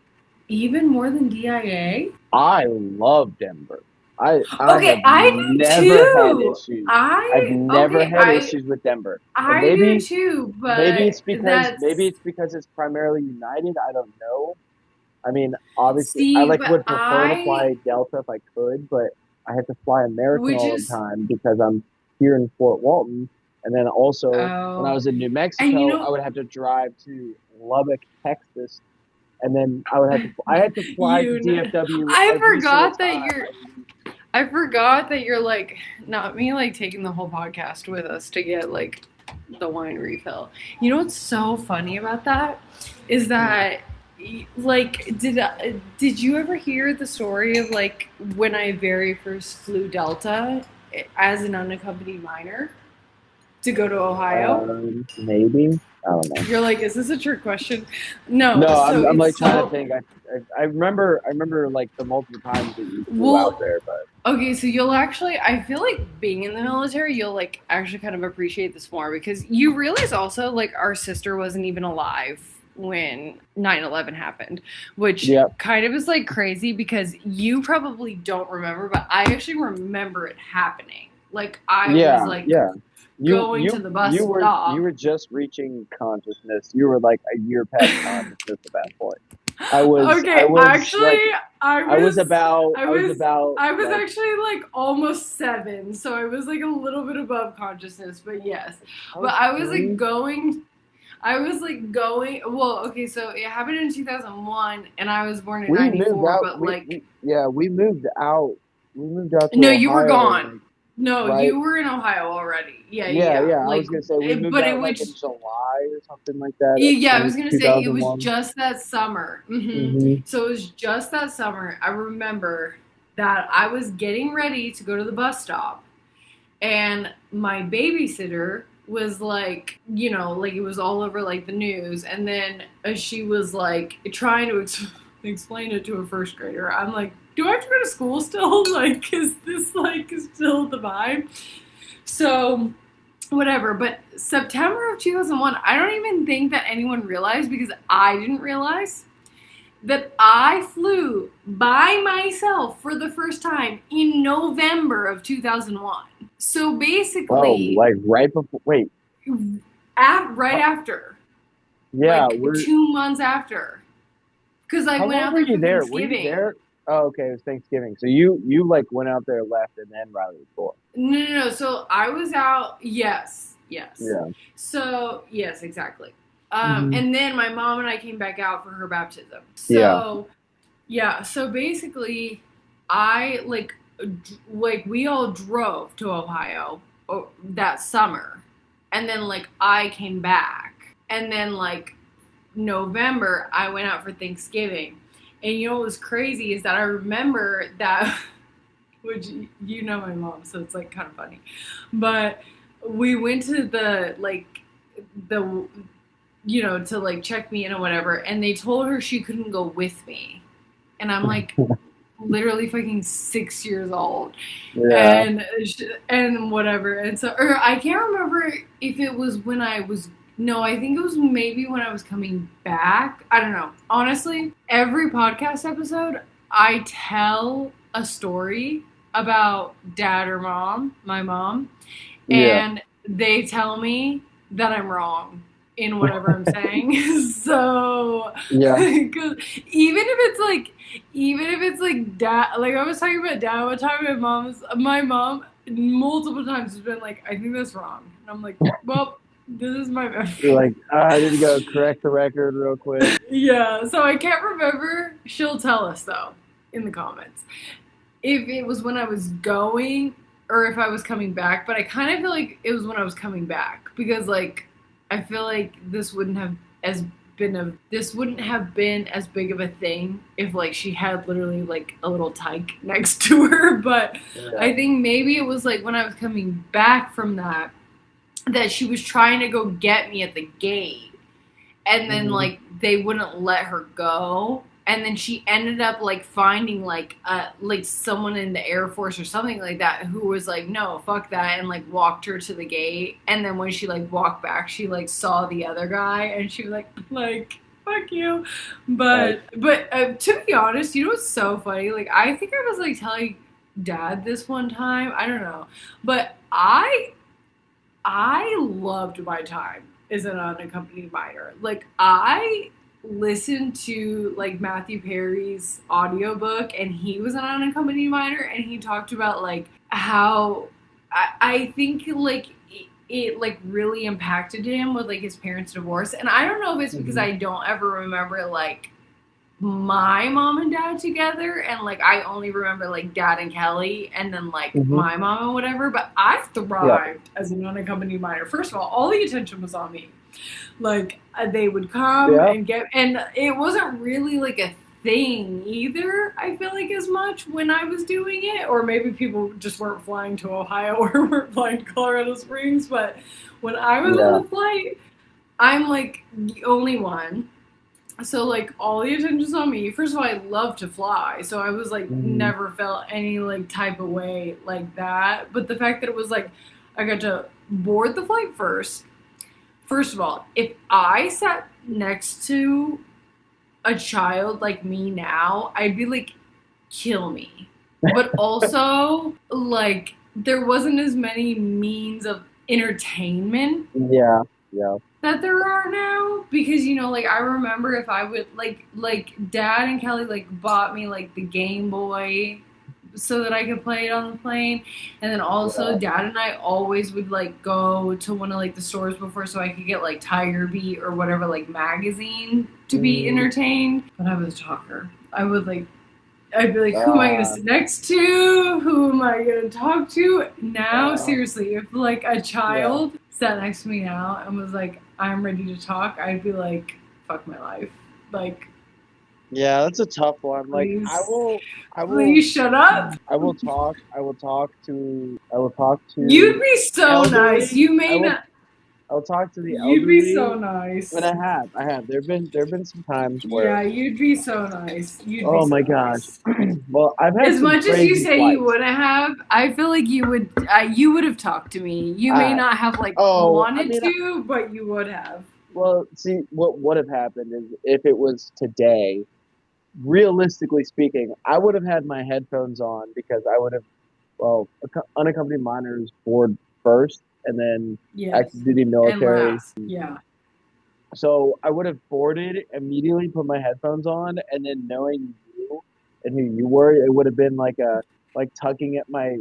even more than DIA. I love Denver. I Okay, have I do never had too. issues. I've I never okay, had issues with Denver. And I do maybe too, maybe but it's because maybe that's it's because it's primarily United. I don't know. I mean, obviously, I see, like but would prefer to fly Delta if I could, but I have to fly American which all the is time because I'm here in Fort Walton. And then also, when I oh, was in New and Mexico, I would have to drive to Lubbock, Texas, and then I had to fly to DFW I every single forgot that time you're I leave. I forgot that you're like not me like taking the whole podcast with us to get like the wine refill. You know what's so funny about that is that like did you ever hear the story of like when I very first flew Delta as an unaccompanied minor to go to Ohio? Maybe I don't know. You're like, is this a trick question? No, No, so I'm like it's trying to so think. I remember like the multiple times that you flew out well. there, but Okay, so you'll actually, I feel like being in the military, you'll like actually kind of appreciate this more because you realize also like our sister wasn't even alive when 9/11 happened, which Yep. kind of is like crazy because you probably don't remember, but I actually remember it happening. Like I was Yeah, like yeah. You going to you the bus you were you stop. were just reaching consciousness. You were like a year past consciousness at that point. I Okay, was actually, like I I was was, about I I was was, about I was like actually like almost 7, so I was like a little bit above consciousness, but yes. I But was I was like 3. going, I was like going. Well, okay, so it happened in 2001, and I was born in We moved '94. out But like, we moved out. We moved out to no, you were Ohio gone. like No, right. you were in Ohio already. Yeah, yeah, Yeah, yeah. yeah. I Like, was gonna say we moved but it out like in was. July or something like that of Yeah, I was gonna two say it thousand was one. just that summer. Mm-hmm. So it was just that summer. I remember that I was getting ready to go to the bus stop, and my babysitter was like, like it was all over like the news, and then she was like trying to explain it to a first grader. I'm like, do I have to go to school still? Like, is this like still the vibe? So whatever. But September of 2001, I don't even think that anyone realized, because I didn't realize that I flew by myself for the first time in November of 2001. So Oh, basically, like right before. Wait. right after, Yeah, like we're. 2 months after, because I How went long out were there you for there? Were you Thanksgiving. there? Oh, okay. It was Thanksgiving. So you like went out there, left, and then Riley was born. No, no, no. So I was out. Yes, yes. Yeah. So yes, exactly. Hmm. And then my mom and I came back out for her baptism. Yeah. So yeah. So basically, I like we all drove to Ohio that summer, and then like I came back, and then like November I went out for Thanksgiving. And you know what was crazy is that I remember that which you know my mom, so it's like kind of funny. But we went to the to like check me in or whatever, and they told her she couldn't go with me, and I'm like literally fucking 6 years old, Yeah. and whatever, and so or I can't remember if it was when I was. No, I think it was maybe when I was coming back. I don't know. Honestly, every podcast episode, I tell a story about dad or mom, my mom, Yeah. and they tell me that I'm wrong in whatever I'm saying. So, Yeah. because even if it's like dad, like I was talking about dad one time, my mom multiple times has been like, I think that's wrong, and I'm like, well, this is my You're memory. like, I need to go correct the record real quick. Yeah, so I can't remember. She'll tell us though in the comments if it was when I was going or if I was coming back, but I kind of feel like it was when I was coming back because like I feel like this wouldn't have been as big of a thing if like she had literally like a little tyke next to her, but Yeah. I think maybe it was like when I was coming back from that she was trying to go get me at the gate, and then Hmm. like they wouldn't let her go, and then she ended up like finding like someone in the Air Force or something like that who was like, no, fuck that, and like walked her to the gate, and then when she like walked back she like saw the other guy and she was like fuck you. Like, But to be honest, you know what's so funny, like I think I was like telling dad this one time, I don't know, but I loved my time as an unaccompanied minor. Like I listened to like Matthew Perry's audiobook, and he was an unaccompanied minor, and he talked about like how I think like it like really impacted him with like his parents' divorce. And I don't know if it's because hmm. I don't ever remember like my mom and dad together, and like I only remember like dad and Kelly and then like Hmm. my mom and whatever, but I Yeah. thrived as an unaccompanied minor. First of all the attention was on me. Like they would come Yeah. and get, and it wasn't really like a thing either, I feel like, as much when I was doing it, or maybe people just weren't flying to Ohio or weren't flying to Colorado Springs, but when I was on Yeah. the flight, I'm like the only one, so like all the attention's on me. First of all, I love to fly, so I was like Hmm. never felt any like type of way like that. But the fact that it was like I got to board the flight first, First of all, if I sat next to a child like me now, I'd be like, kill me. But also, like, there wasn't as many means of entertainment Yeah, yeah, that there are now, because like I remember if I would Dad and Kelly like bought me like the Game Boy so that I could play it on the plane. And then yeah. also Dad and I always would like go to one of like the stores before so I could get like Tiger Beat or whatever like magazine to be Mm, entertained. But I was a talker. I'd be like, who am I going to uh, sit next to? Who am I going to talk to? Now, uh, seriously, if like a yeah. child sat next to me now and was like, I'm ready to talk, I'd be like, fuck my life. Like, Yeah, that's a tough one. Like please, I will, please shut up. I will talk You'd to be the so nice. elderly. You may not. I will talk to the You'd be so elderly. And nice. I have. There've been some times where, Yeah, you'd be so nice. You'd be oh so my gosh. nice. Well, I've had As some much as you crazy say you flights. wouldn't have, I feel like you would have talked to me. You may I, not have like oh, I wanted mean, to, but you would have. well, see, what would have happened is if it was today, realistically speaking, I would have had my headphones on because I would have, well, unaccompanied minors board first and then Yes. active duty And military. last. Yeah. So I would have boarded, immediately put my headphones on, and then knowing you and who you were, it would have been like tugging at my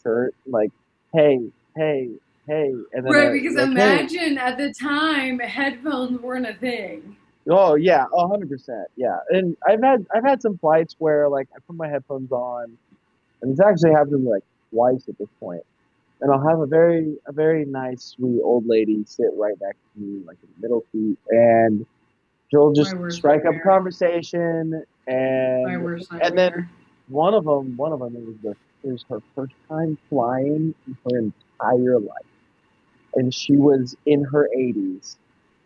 shirt, like, hey, hey, hey, and then Right, because like, hey, imagine at the time headphones weren't a thing. oh yeah, 100%, yeah. And I've had some flights where like I put my headphones on, and it's actually happened to me like twice at this point. And I'll have a very nice, sweet old lady sit right next to me, like in the middle seat, and she'll My just worst strike up a nightmare. conversation, My and worst then nightmare. one of them, it was her first time flying in her entire life, and she was in her 80s,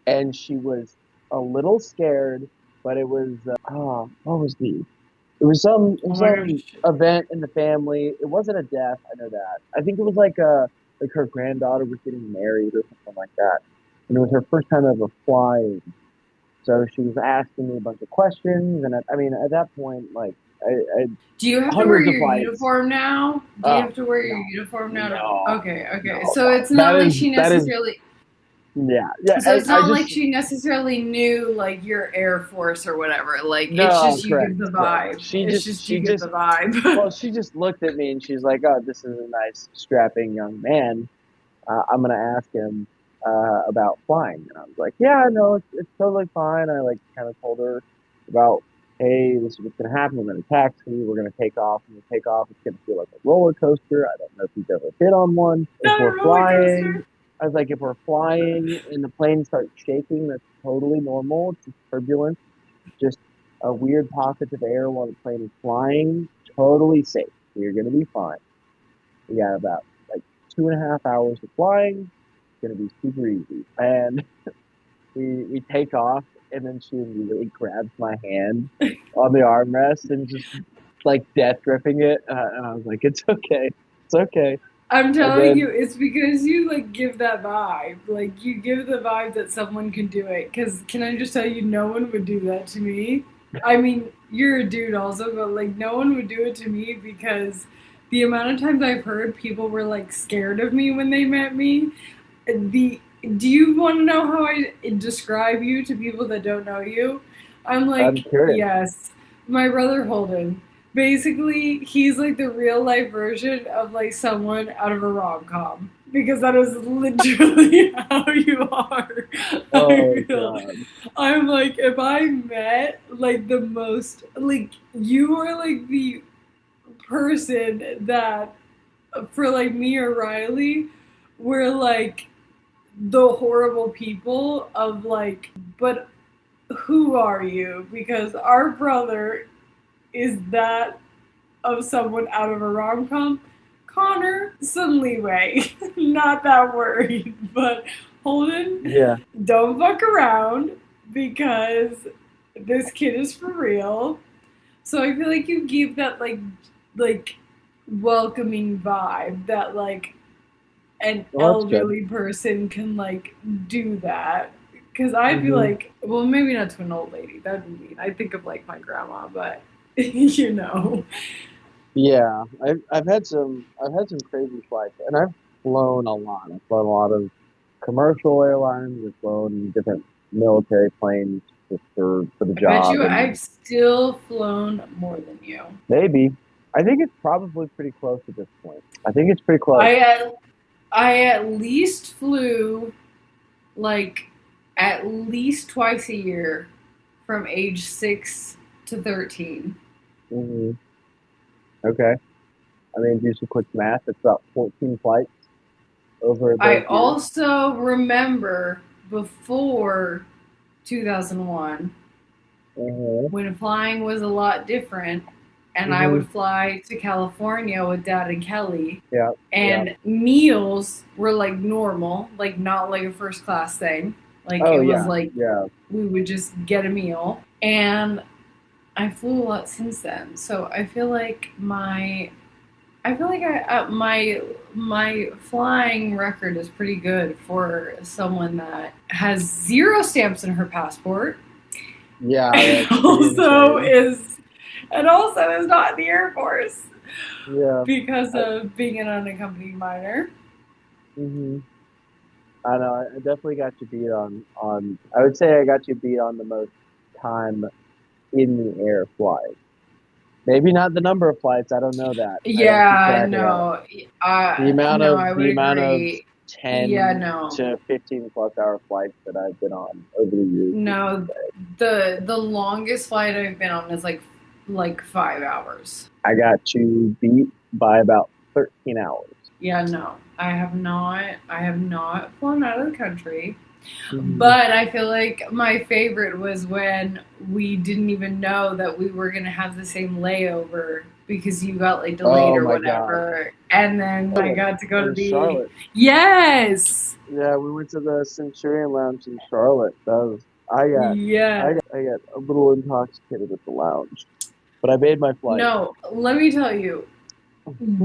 and she was a little scared, but it was what was the it Oh was my some gosh. event in the family. It wasn't a death, I know that. I think it was like her granddaughter was getting married or something like that, and it was her first time ever flying. So she was asking me a bunch of questions, and I mean, at that point, like I Do you have to wear hundreds of your flights. uniform now? Do you have to wear your No, uniform now? no, Okay, okay. no, So no. it's not like she That is necessarily. yeah, yeah. So it's I not like just she necessarily knew like your Air Force or whatever. Like it's no, just you correct, give the correct. vibe. It's just you She give just the vibe. well, she just looked at me and she's like, "Oh, this is a nice, strapping young man. I'm gonna ask him about flying." And I was like, "Yeah, no, it's totally fine." I like kind of told her about, "Hey, this is what's gonna happen. We're gonna taxi. We're gonna take off. When we take off, it's gonna feel like a roller coaster. I don't know if you've ever been on one. If Not a we're roller flying." coaster. I was like, if we're flying and the plane starts shaking, that's totally normal. It's just turbulence, just a weird pockets of air while the plane is flying. Totally safe. You're gonna be fine. We got about like 2.5 hours of flying. It's gonna be super easy. And we take off, and then she immediately grabs my hand on the armrest and just like death gripping it. And I was like, "It's okay, it's okay." I'm And telling you, then it's because you like give that vibe. Like you give the vibe that someone can do it. Because can I just tell you, no one would do that to me. I mean, you're a dude also, but like no one would do it to me because the amount of times I've heard people were like scared of me when they met me. The Do you want to know how I describe you to people that don't know you? I'm I'm like, curious. yes, my brother Holden. Basically, he's like the real life version of like someone out of a rom com because that is literally how you are. I Oh feel. God. I'm like, if I met like the most, like, you are like the person that for like me or Riley, we're like the horrible people of like, but who are you? Because our brother is that of someone out of a rom com. Connor, some leeway. Not that worried. But Holden, Yeah. don't fuck around because this kid is for real. So I feel like you give that like welcoming vibe that like an Well, that's good. elderly person can like do that. Because I'd be Hmm. like, well, maybe not to an old lady. That'd be mean. I think of like my grandma, but you know. Yeah, I've had some crazy flights, and I've flown a lot. I've flown a lot of commercial airlines. I've flown different military planes just for the I bet job, you and I've still flown more than you. maybe I think it's probably pretty close at this point. I think it's pretty close. I at, I at least flew like at least twice a year from age 6 to 13. Hmm. Okay, I mean, do some quick math. It's about 14 flights over I those years. also remember before 2001 Hmm. when flying was a lot different, and I Hmm. would fly to California with Dad and Kelly, Yeah, yeah. and meals were like normal, like not like a first class thing. Like Oh it was yeah, like yeah, we would just get a meal. And I flew a lot since then. So I feel like my flying record is pretty good for someone that has zero stamps in her passport. yeah. And That's pretty also insane. is and also is not in the Air Force Yeah. because of being an unaccompanied minor. Hmm. I know. I definitely got you beat on. I would say I got you beat on the most time in the air flight. Maybe not the number of flights. I don't know that. I don't keep Yeah, track of that. no, The amount no, of I would the amount of agree. Yeah, 10 no, to 15 plus hour flights that I've been on over the years is no. insane. The longest flight I've been on is like 5 hours. I got you beat by about 13 hours. Yeah, no, I have not. I have not flown out of the country. Hmm. But I feel like my favorite was when we didn't even know that we were gonna have the same layover because you got like delayed Oh or my God. whatever, and then I Charlotte. got to It go to was the Charlotte. yes, Yeah, we went to the Centurion Lounge in Charlotte. yeah. I got a little intoxicated at the lounge, but I made my flight. No, let me tell you,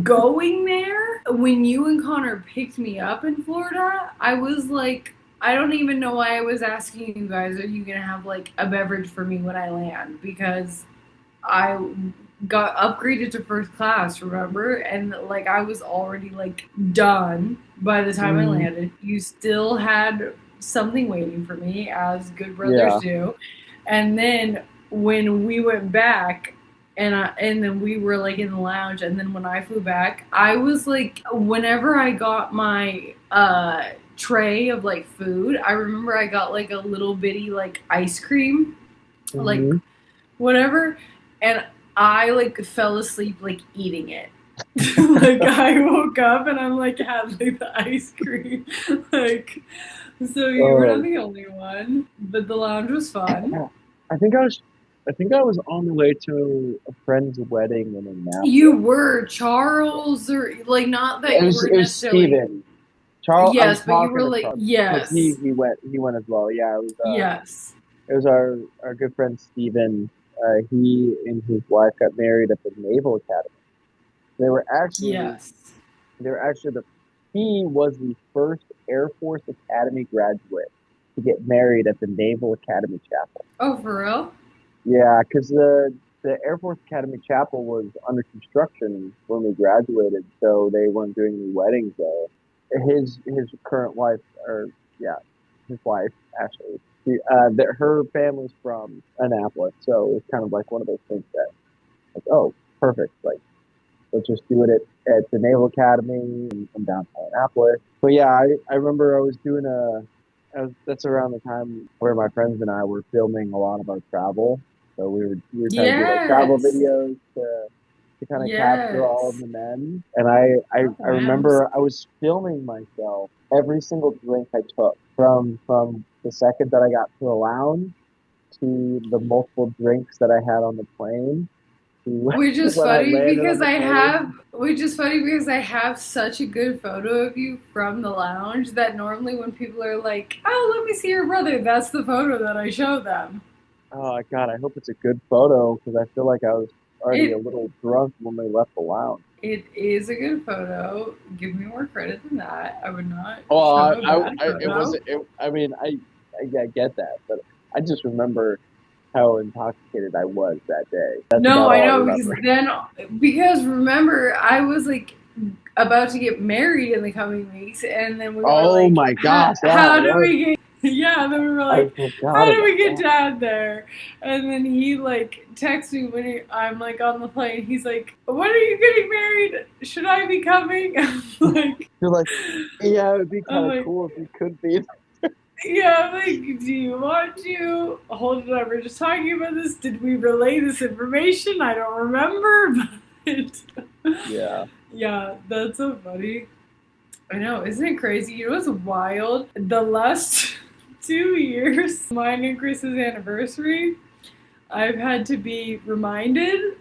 going there when you and Connor picked me up in Florida, I was like, I don't even know why I was asking you guys, are you gonna have like a beverage for me when I land? Because I got upgraded to first class, remember? And like I was already like done by the time I Hmm. landed. You still had something waiting for me, as good brothers Yeah. do. And then when we went back, and then we were like in the lounge, and then when I flew back, I was like, whenever I got my tray of like food, I remember I got like a little bitty like ice cream, like Hmm. whatever, and I like fell asleep like eating it. Like I woke up and I'm like had like the ice cream. Like so you were not Oh, the only one. But the lounge was fun. I think I was on the way to a friend's wedding in You Annapolis. were Charles or like not that you were It was necessarily Steven. Charles, I was yes, but you talking were to like Charles because yes. he went as well. Yeah, Yes. it was our good friend Steven. He and his wife got married at the Naval Academy. They were actually Yes. they were actually the he was the first Air Force Academy graduate to get married at the Naval Academy Chapel. Oh, for real? Yeah, because the Air Force Academy Chapel was under construction when we graduated, so they weren't doing any weddings there. His current wife, or yeah, his wife actually, her family's from Annapolis, so it's kind of like one of those things that like, oh, perfect, like let's just do it at the Naval Academy in downtown Annapolis. But yeah, I remember that's around the time where my friends and I were filming a lot of our travel. So we were trying to do like travel Yes. videos to kind of capture all of Yes. the men. And I Mems. remember I was filming myself every single drink I took from the second that I got to the lounge to the multiple drinks that I had on the plane to Which is when I funny landed on because the plane. I have such a good photo of you from the lounge that normally when people are like, "Oh, let me see your brother," that's the photo that I show them. Oh God, I hope it's a good photo because I feel like already a It little drunk when they left the lounge. it is a good photo. Give me more credit than that. I would not Oh, show a bad it photo. wasn't. I mean, I get that, but I just remember how intoxicated I was that day. That's No, about I all I know remember. because remember I was like about to get married in the coming weeks, and then we were Oh like, my gosh, yeah, how do right. we get? Yeah, and then we were I like, forgot how do we about get that. Dad there? And then he like texts me when I'm like on the plane. He's like, when are you getting married? Should I be coming? I'm like, You're like, yeah, it would be I'm kind of like, cool if you could be. yeah, I'm like, do you want to? Holden and I were just talking about this. Did we relay this information? I don't remember, but Yeah, yeah, that's so funny. I know, isn't it crazy? You know what's wild? The last 2 years, mine and Chris's anniversary, I've had to be reminded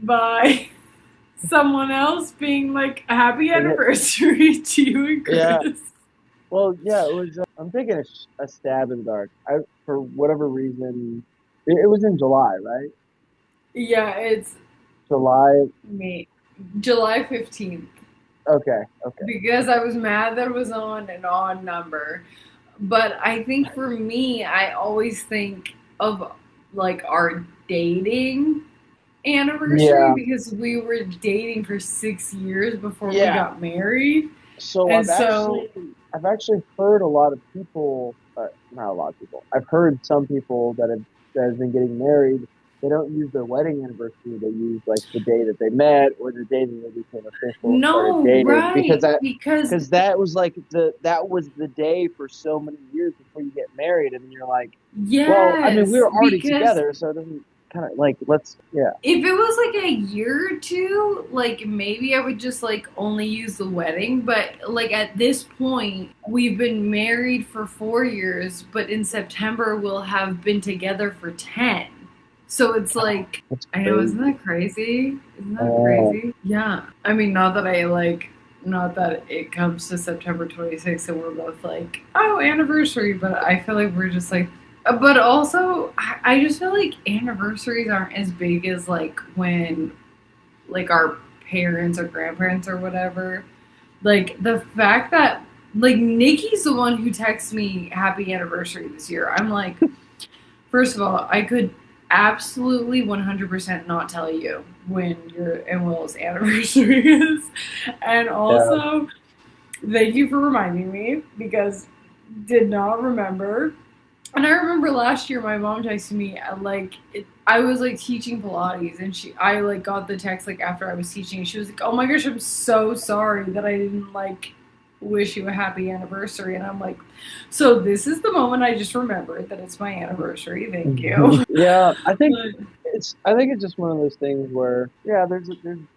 by someone else being like, happy anniversary to you and yeah. Chris. Well, yeah, it was. I'm taking a stab in the dark. For whatever reason, it was in July, right? Yeah, it's July. me. July 15th. Okay, okay. Because I was mad that it was on an odd number. But I think for me, I always think of like our dating anniversary Yeah, because we were dating for 6 years before we yeah. got married. So And so, I've actually heard a lot of people, not a lot of people. I've heard some people that have been getting married. They don't use their wedding anniversary. They use like the day that they met or the day that they became official and started no, dating right. Because, because that was like that was the day for so many years before you get married, and then you're like, well, I mean, we yes, were already because together, so it doesn't kind of like let's yeah. if it was like a year or two, like maybe I would just like only use the wedding. But like at this point, we've been married for 4 years, but in September we'll have been together for 10. So it's like, That's I know, isn't crazy. that crazy? Isn't that Oh, crazy? Yeah. I mean, not that I like, not that it comes to September 26th and we're both like, oh, anniversary, but I feel like we're just like, but also, I just feel like anniversaries aren't as big as like when like our parents or grandparents or whatever. Like the fact that like Nikki's the one who texts me happy anniversary this year. I'm like, first of all, I could absolutely 100% not tell you when your and Will's anniversary is. And yeah. also, thank you for reminding me because did not remember. And I remember last year my mom texted me I was like teaching Pilates and I like got the text like after I was teaching. She was like, "Oh my gosh, I'm so sorry that I didn't like wish you a happy anniversary." And I'm like, "So this is the moment I just remembered that it's my anniversary. Thank you." Yeah, But, I think it's just one of those things where yeah, there's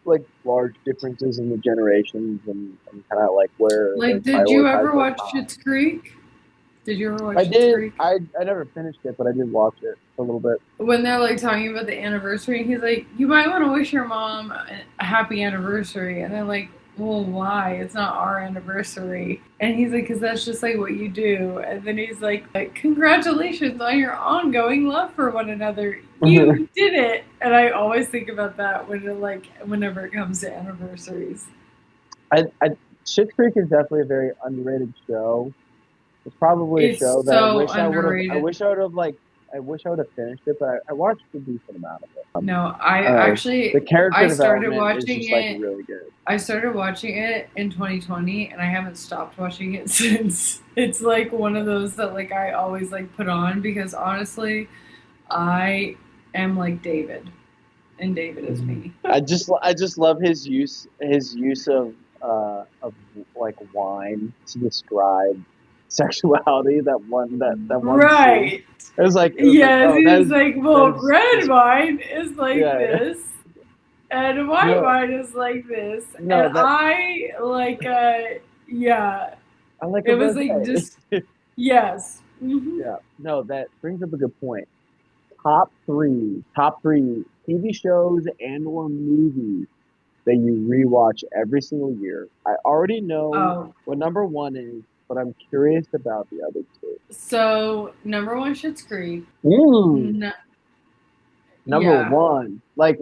like large differences in the generations and kind of like where they like, did you prioritize ever their watch time. Schitt's Creek? Did you ever I watch Schitt's did. Creek? I never finished it, but I did watch it a little bit. When they're like talking about the anniversary, he's like, "You might want to wish your mom a happy anniversary," and they're like, "Well, why? It's not our anniversary." And he's like, "Cause that's just like what you do." And then he's like, "Congratulations on your ongoing love for one another. You did it." And I always think about that whenever it comes to anniversaries. I Schitt's Creek is definitely a very underrated show. It's probably a It's show that so I underrated. wish I would have like I wish I would have finished it, but I watched a decent amount of it. No, I I don't know. actually The character I started development is watching just like it really good. I started watching it in 2020 and I haven't stopped watching it since. It's like one of those that like I always like put on because honestly, I am like David and David is me. I just love his use of like wine to describe sexuality. That one scene. Right. It was like Yes, oh he's like, that well, is red just wine is like yeah this and white no wine is like this. And no that I like yeah, I like a it was like rosé. just yes. Yeah, no, that brings up a good point. Top three TV shows and or movies that you rewatch every single year. I already know Oh, what number one is, but I'm curious about the other two. so number one, Schitt's Creek. Mm, No, Number Yeah. one, like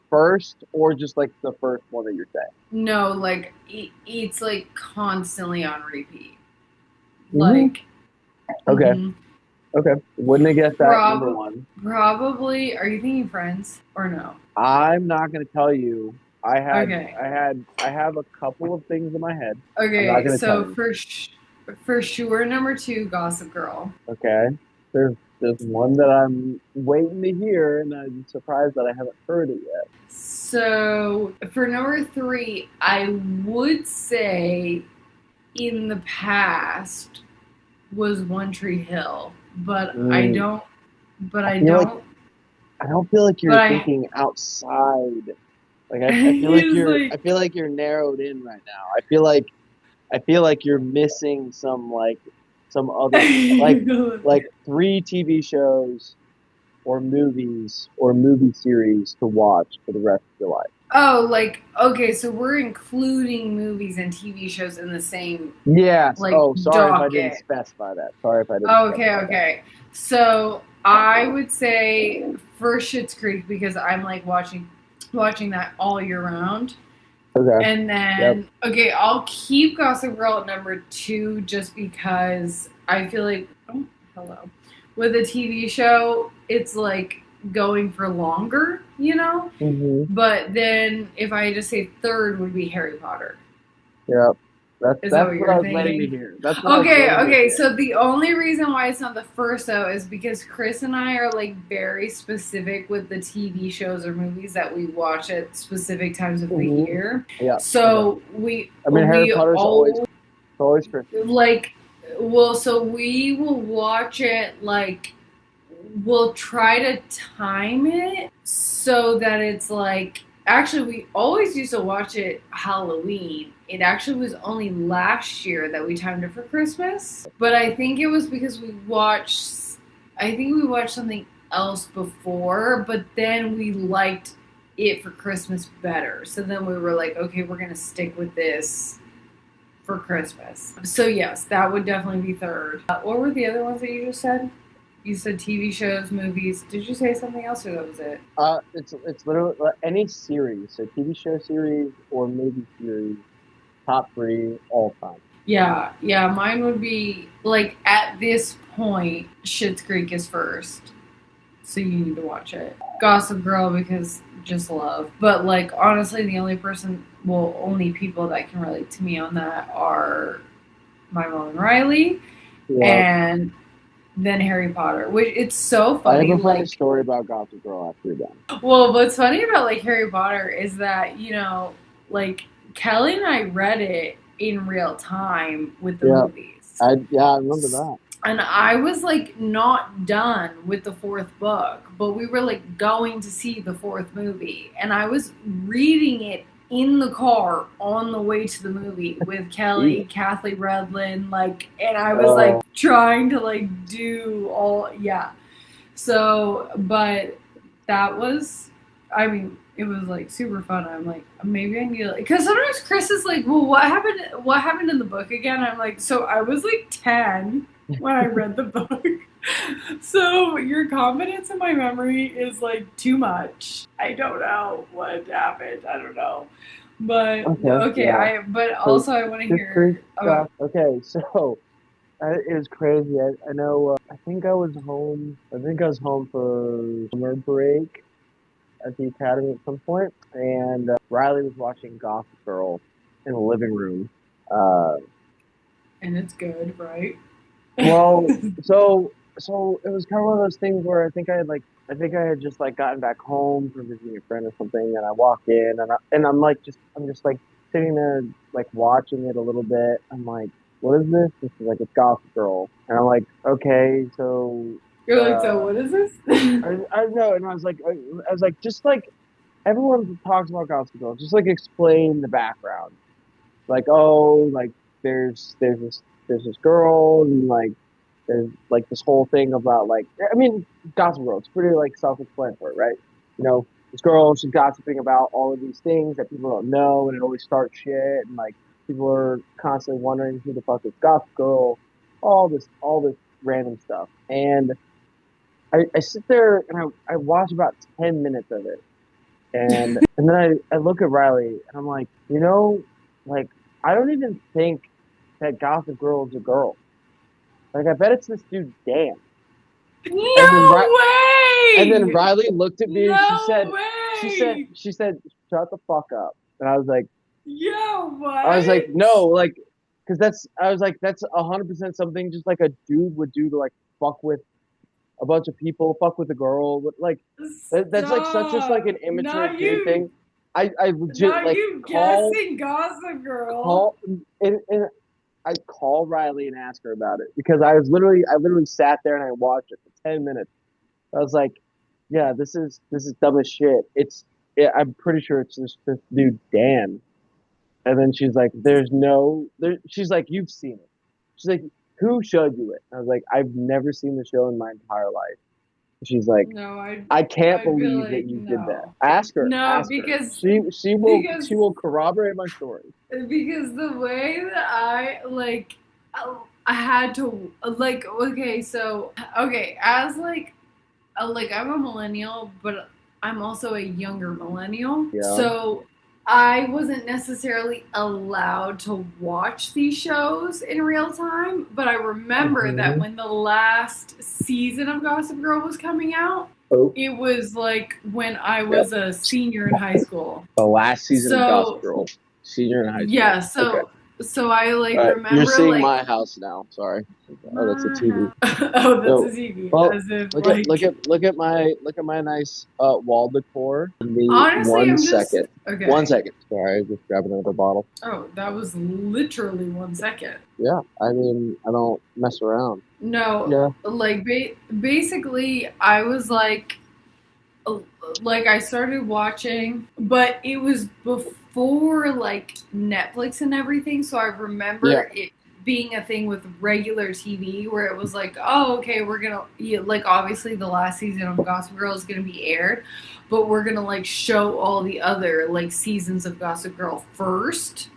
first, or just like the first one that you're saying. No, like it's like constantly on repeat. Hmm. Like, Okay, mm-hmm. okay. Wouldn't have guessed that number Prob- one. Probably. Are you thinking Friends or no? I'm not gonna tell you. Okay. I have a couple of things in my head. I'm not Okay. gonna tell So you. for sure, number two, Gossip Girl. Okay. There's one that I'm waiting to hear, and I'm surprised that I haven't heard it yet. So for number three, I would say in the past was One Tree Hill, but I Mm, don't. But I I feel like don't. I don't feel like But you're thinking outside. Like he's like I feel like you're narrowed in right now. I feel like you're missing some other like three TV shows or movies or movie series to watch for the rest of your life. oh, like okay, so we're including movies and TV shows in the same Yes. like Oh, sorry if I didn't docket. specify that. Sorry if I didn't Okay, specify that. okay. So I would say first Schitt's Creek because I'm like watching that all year round. Okay. And Yep. then okay, I'll keep Gossip Girl at number two just because I feel like oh hello. With a TV show, it's like going for longer, you know? Hmm. But then if I just say third would be Harry Potter. Yep. Is that That's what what I you're was waiting to thinking? hear. That's what I was Okay, waiting to okay. hear. So the only reason why it's not the first though is because Chris and I are like very specific with the TV shows or movies that we watch at specific times of the Hmm. year. Yeah. Okay. So we I mean, Harry we Potter's all always Christmas. like well, so we will watch it like we'll try to time it so that it's like actually we always used to watch it Halloween. It actually was only last year that we timed it for Christmas. But I think it was because we watched something else before, but then we liked it for Christmas better. So then we were like, okay, we're gonna stick with this for Christmas. So yes, that would definitely be third. What were the other ones that you just said? You said TV shows, movies. Did you say something else, or that was it? It's literally any series, so TV show series or movie series, top three all time. Yeah, yeah. Mine would be like at this point, Schitt's Creek is first, so you need to watch it. Gossip Girl because just love. But like honestly, the only people that can relate to me on that are my mom and Riley, Yeah. and then Harry Potter. Which it's so I have funny. a funny Like story about Gossip Girl after you're done. well, what's funny about like Harry Potter is that, like Kelly and I read it in real time with the Yeah. movies. I remember that. And I was like not done with the fourth book, but we were like going to see the fourth movie. And I was reading it in the car on the way to the movie with Jeez. Kelly, Kathleen Redlin, like, and I was like Oh, trying to like do all, yeah. So, but that was, I mean, it was like super fun. I'm like, maybe I need to, because sometimes Chris is like, well, what happened? What happened in the book again? I'm like, so I was like 10 when I read the book. So your confidence in my memory is like too much. I don't know what happened. I don't know. But okay. okay, Yeah. but So also I want to this Creek hear stuff. about Okay. So it was crazy. I know. I think I was home. I think I was home for summer break at the academy at some point, and Riley was watching Gossip Girl in the living room. Uh, and it's good, right? well, so it was kind of one of those things where I think I had just like gotten back home from visiting a friend or something, and I walk in and I'm just like sitting there like watching it a little bit. I'm like, what is this? This is like a Gossip Girl, and I'm like, okay, so You're like, so uh, what is this? I don't know, and I was like, just like everyone talks about Gossip Girl, just like explain the background, like oh, like there's this girl and like there's like this whole thing about like I mean Gossip Girl. It's pretty like self-explanatory, right? You know, this girl she's gossiping about all of these things that people don't know, and it always starts shit, and like people are constantly wondering who the fuck is Gossip Girl, all this random stuff. And I sit there and I watch about 10 minutes of it. And then I look at Riley and I'm like, like I don't even think that Gossip Girl is a girl. Like I bet it's this dude Dan. And then No and then way! Riley looked at me and No way! she said, shut the fuck up. And Yo, I was like, what? no, like, because I was like, that's 100% something just like a dude would do to like fuck with a bunch of people, fuck with a girl, like that's like such just like Stop! an immature dude thing. I legit Not like you guessing Gossip Girl. call and I call Riley and ask her about it because I literally sat there and I watched it for 10 minutes. I was like, yeah, this is dumb as shit. I'm pretty sure it's just this dude Dan. And then she's like, there's no there. She's like, you've seen it. She's like, who showed you it? I was like, I've never seen the show in my entire life. She's like, No, I can't I'd be believe that like, you did that. no. No, Ask her. She because will corroborate my story. because the way that I like I had to like okay, so okay, as like I'm a millennial, but I'm also a younger millennial. Yeah. So I wasn't necessarily allowed to watch these shows in real time, but I remember that Hmm. when the last season of Gossip Girl was coming out, Oh, it was like when I yep. was a senior in high school. The last season of Gossip So Girl, senior in high school. yeah, Okay. so I like All right. You're remember seeing like my house now. Sorry. Oh, that's a my TV. house. Oh, that's a So, TV. well, As if like look at my nice wall decor. Give me honestly, one I'm just second. One okay. second. Sorry, I was just grabbing another bottle. Oh, that was literally 1 second. Yeah, I mean, I don't mess around. No, Yeah. like basically, I was uh, like I started watching, but it was before like Netflix and everything. So I Yeah. remember it being a thing with regular TV where it was like, oh, okay, we're gonna yeah, like obviously the last season of Gossip Girl is gonna be aired, but we're gonna like show all the other like seasons of Gossip Girl first.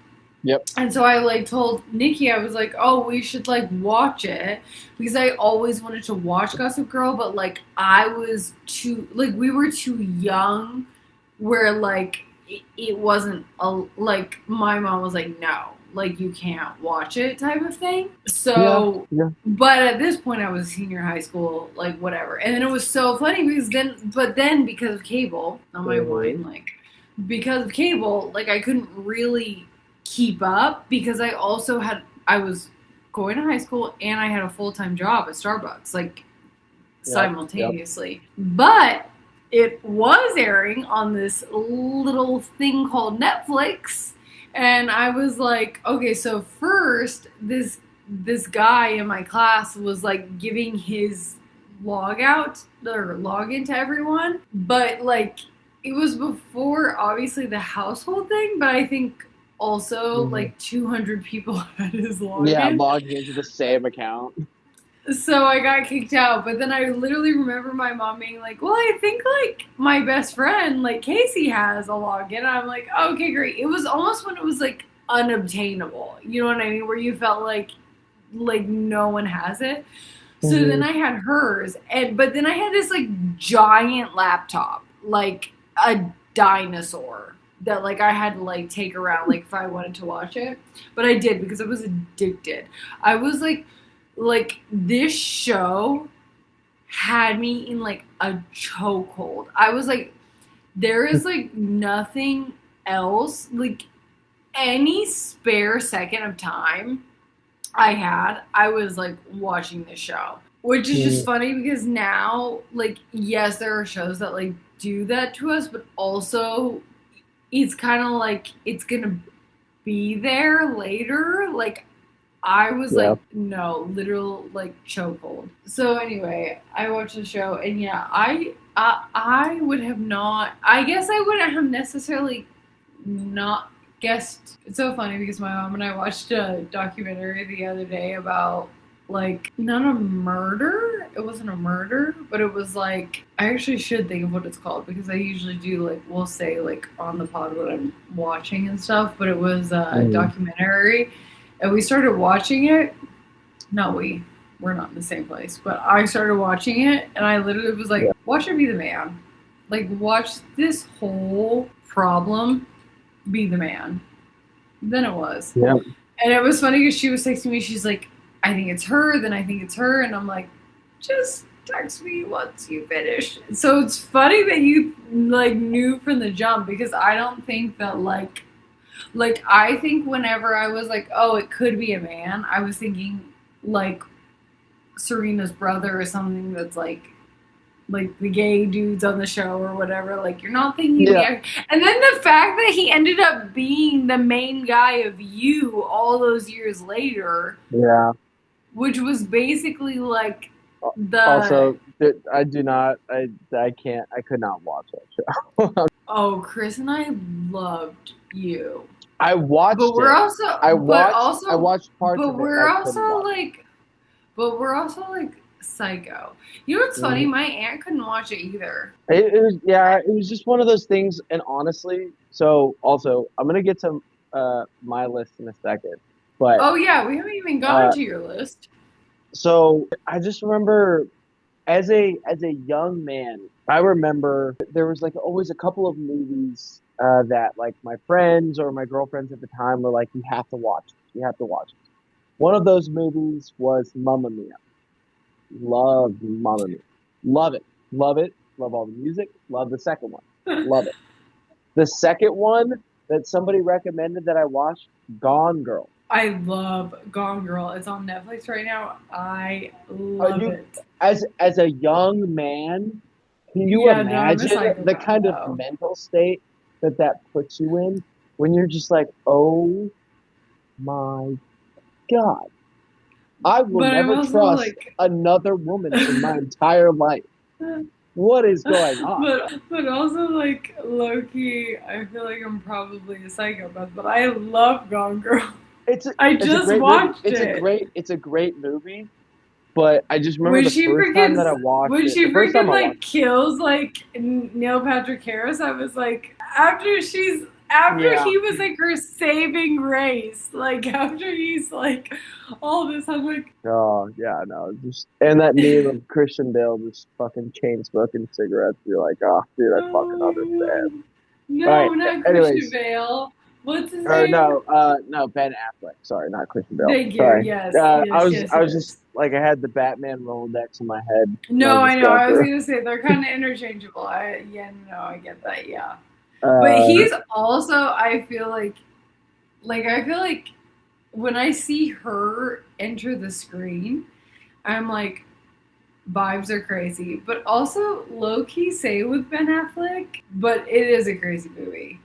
Yep. And so I like told Nikki, I was like, "Oh, we should like watch it," because I always wanted to watch Gossip Girl, but like I was too like we were too young, where like it wasn't a like my mom was like, "No, like you can't watch it," type of thing. Yeah. So, Yeah. but at this point, I was senior high school, like whatever, and then it was so funny because then because of cable on my Hmm. wine, like because of cable, like I couldn't really keep up because I was going to high school and I had a full time job at Starbucks, like Yep. Yep. simultaneously. But it was airing on this little thing called Netflix, and I was like, okay, so first this guy in my class was like giving his log out or login to everyone, but like it was before obviously the household thing, but I think also Hmm. like 200 people had his Yeah, login. logging into the same account. So I got kicked out, but then I literally remember my mom being like, "Well, I think like my best friend, like Casey, has a login." And I'm like, "Okay, great." It was almost when it was like unobtainable. You know what I mean? Where you felt like no one has it. So then Hmm. I had hers, and but then I had this like giant laptop, like a dinosaur that like I had to like take around like if I wanted to watch it. But I did because I was addicted. I was like this show had me in like a chokehold. I was like, there is like nothing else, like any spare second of time I had, I was like watching this show. Which is just funny because now, like, yes, there are shows that like do that to us, but also it's kind of like it's gonna be there later. Like, I was Yeah. like, no, literal like chokehold. So anyway, I watched the show, and yeah, I would have not. I guess I wouldn't have necessarily not guessed. It's so funny because my mom and I watched a documentary the other day about like not a murder. It wasn't a murder, but it was like I actually should think of what it's called because I usually do like we'll say like on the pod what I'm watching and stuff. But it was a Hmm. documentary, and we started watching it. No, we're not in the same place, but I started watching it and I literally was Yeah. like, watch her be the man. Like, watch this whole problem be the man. Then it was. Yeah. And it was funny because she was texting me, she's like, I think it's her, then I think it's her. And I'm like, just text me once you finish. So it's funny that you like knew from the jump because I don't think that like I think whenever I was like, oh, it could be a man, I was thinking like Serena's brother or something that's like the gay dudes on the show or whatever. Like you're not thinking Yeah. and then the fact that he ended up being the main guy of You all those years later, Yeah. which was basically like the Also, I do not. I can't. I could not watch that show. oh, Chris and I loved You. I But watched we're it. also I but watched. I also watched parts but of it, and I we're also couldn't watch it. like but we're also like psycho. You know what's funny? Mhm. My aunt couldn't watch it either. It was yeah. It was just one of those things. And honestly, so also, I'm gonna get to my list in a second, but Oh yeah, we haven't even gone uh, to your list. so I just remember as a young man, I remember there was like always a couple of movies that like my friends or my girlfriends at the time were like, you have to watch it. You have to watch it. One of those movies was Mamma Mia. Love Mamma Mia. Love it. Love it. Love all the music. Love the second one. Love it. The second one that somebody recommended that I watched, Gone Girl. I love Gone Girl. It's on Netflix right now. I Are love you it. as a young man, can you Yeah, no, I'm a imagine the psychopath kind of though. mental state that that puts you in when you're just like, oh my God, I will But I'm never also trust like, another woman in my entire life. What is going on? but also like low key, I feel like I'm probably a psychopath. But I love Gone Girl. It's a, I it's a just great movie. watched it It's a great movie. But I just remember when the she first time freaking that I watched when it. she The first freaking time I like watched kills like Neil Patrick Harris. I was like, it. after Yeah. he was like her saving grace, like after he's like all this, I'm like, Oh yeah, no, just and that meme of Christian Bale just fucking chain smoking cigarettes. You're like, oh, dude, I fucking oh understand. All right. no, not Christian Anyways, Bale. What's his or name? no, no, Ben Affleck. Sorry, not Christian Bale. Thank you. Sorry. Yes, yes, yes, I was just yes. like, I had the Batman Rolodex in my head, and I No, was I just know. going I was through. gonna say they're kind of interchangeable. I yeah, no, I get that. Yeah, but Uh, he's also. I feel like when I see her enter the screen, I'm like, vibes are crazy. But also, low key say with Ben Affleck, but it is a crazy movie.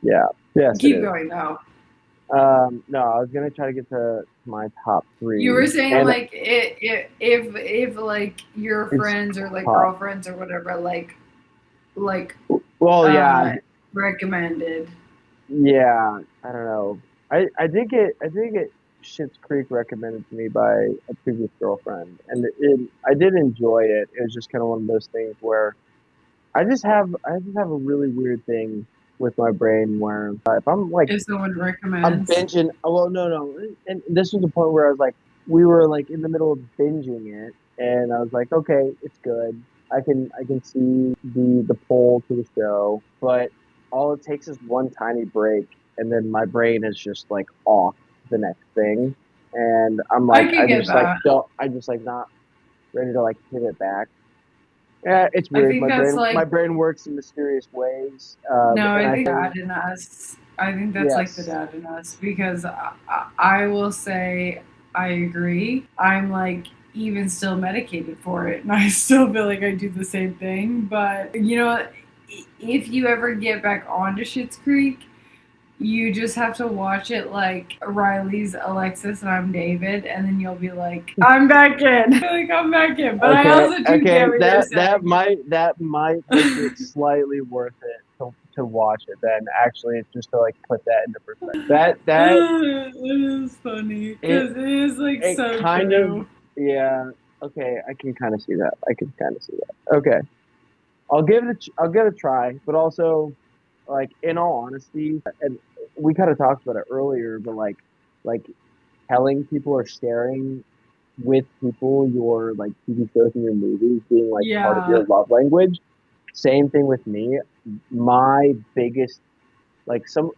yeah, yes, it Keep is. going though. No, I was gonna try to get to my top You three, were saying and like if like your it's friends or like tough. girlfriends or whatever like Well, yeah, uh recommended. yeah, I don't know. I did get Schitt's Creek recommended to me by a previous girlfriend, and I did enjoy it. It was just kind of one of those things where I just have a really weird thing with my brain where if I'm like If someone I'm recommends. binging, oh, well, no, and this was the point where I was like, we were like in the middle of binging it, and I was like, okay, it's good. I can see the pull to the show, but all it takes is one tiny break, and then my brain is just like off the next thing, and I could get that. I just like not ready to like pivot back. Yeah, it's I weird. think that's My like brain works in mysterious ways, no, and I I think think dad in us. I think that's like the yes, dad in us because I will say I agree. I'm like even still medicated for it, and I still feel like I do the same thing. But you know, if you ever get back onto Schitt's Creek, you just have to watch it like Riley's Alexis and I'm David, and then you'll be like, I'm back in. Like I'm back in. But I okay, also do get okay. what you're saying. That might make it slightly worth it to watch it. Then actually, it's just to like put that into perspective. That It is funny it because it is like it so kind of true. yeah. Okay, I can kind of see that. I can kind of see that. Okay, I'll give it a try. But also, like in all honesty, and we kind of talked about it earlier, but like telling people or sharing with people your like TV shows and your movies being like part of Yeah. your love language. Same thing with me. My biggest some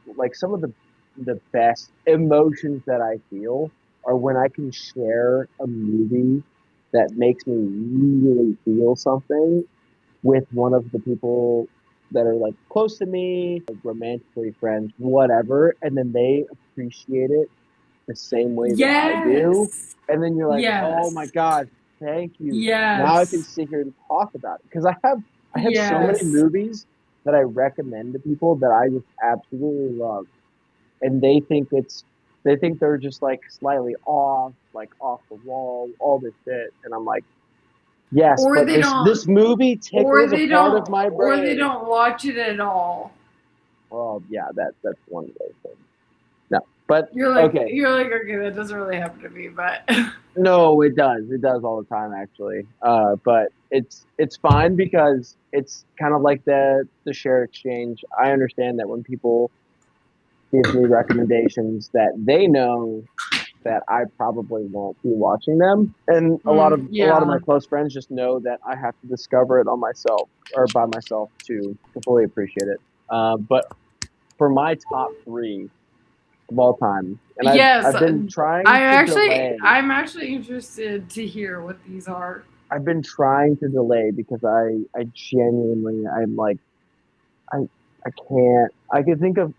of the best emotions that I feel are when I can share a movie that makes me really feel something with one of the people that are like close to me, like romantically friends, whatever, and then they appreciate it the same way that I do. Yes. And then you're like, oh my Yes. God, thank you. Now I can Yes. sit here and talk about it. Because I have so many Yes. movies that I recommend to people that I just absolutely love. And they think they're just like slightly off, like off the wall, all this shit. And I'm like, yes, Or but they don't this movie or tickles a they part of don't my or they brain. don't watch it at all. Well, yeah, that's one of those things. No, but You're like okay. you're like, okay, that doesn't really happen to me, but No, it does. It does all the time, actually. But it's fine because it's kind of like the share exchange. I understand that when people give me recommendations that they know that I probably won't be watching them, and a lot of my yeah. close friends just know that I have to discover it on myself or by myself to fully appreciate it. But for my top three of all time, and Yes. I've been trying to delay. I'm actually interested to hear what these are. I've been trying to delay because I genuinely I'm like I I can't.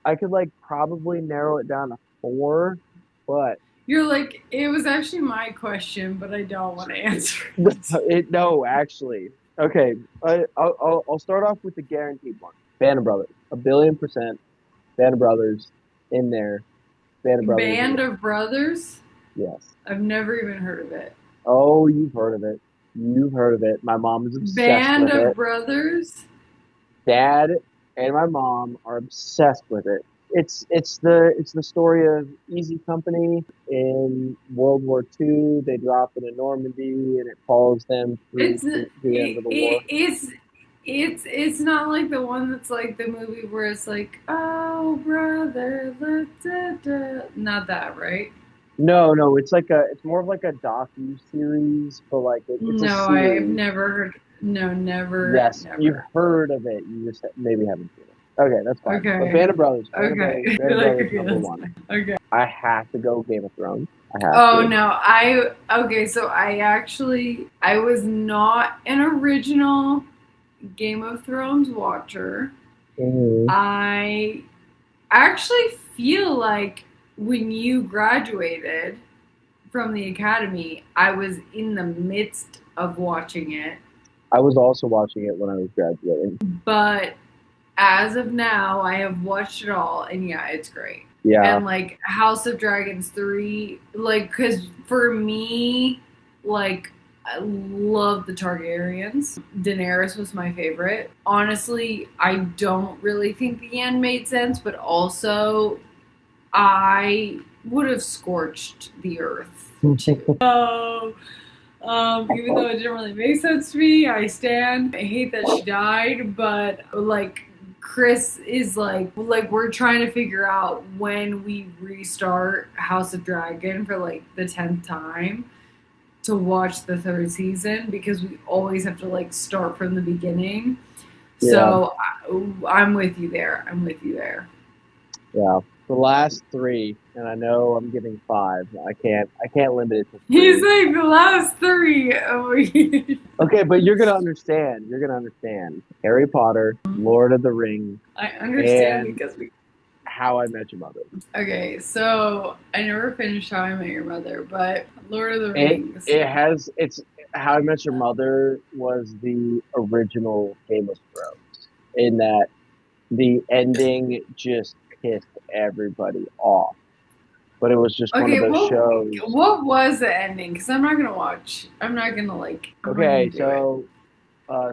I could like probably narrow it down to four, but You're like, it was actually my question, but I don't want to answer it. no, actually. Okay, I'll start off with the guaranteed one. Band of Brothers, 1,000,000,000%. Band of Brothers in there. Band of Brothers is Band of Brothers? yes. I've never even heard of it. Oh, you've heard of it. You've heard of it. My mom is obsessed Band with of it. Brothers? Dad and my mom are obsessed with it. It's the story of Easy Company in World War II. They drop into Normandy and it follows them through It's it, to the end of the war. it's not like the one that's like the movie where it's like, oh brother, da, da. Not that, right? No, no, it's more of like a docu series, but like it's a No, I've series. never heard. No, never, Yes, you've never. heard of it. You just maybe haven't seen it. Okay, that's fine. But Okay, Band okay. of Like, Brothers okay, number that's one. fine. Okay. I have to go Game of Thrones. I have Oh to. no, I was not an original Game of Thrones watcher. Mhm. I actually feel like when you graduated from the academy, I was in the midst of watching it. I was also watching it when I was graduating. But as of now, I have watched it all, and yeah, it's great. Yeah, And like House of Dragons 3, like, because for me, like, I love the Targaryens. Daenerys was my favorite. Honestly, I don't really think the end made sense, but also I would have scorched the earth too. So, even though it didn't really make sense to me, I stand. I hate that she died, but like Chris is like we're trying to figure out when we restart House of Dragon for like the 10th time to watch the third season because we always have to like start from the beginning. yeah, So I'm with you there. I'm with you there. yeah. The last three, and I know I'm giving five. I can't limit it to He's three. like the last three. Oh my God. Okay, but you're gonna understand. You're gonna understand. Harry Potter, Lord of the Rings, I understand and because we. How I Met Your Mother. Okay, so I never finished How I Met Your Mother, but Lord of the It Rings. it has it's How I Met Your Mother was the original Game of Thrones in that the ending just pissed everybody off. But it was just one of Okay, those shows. what was the ending? Because I'm not gonna watch. I'm not gonna like. I'm not gonna Okay, do it. so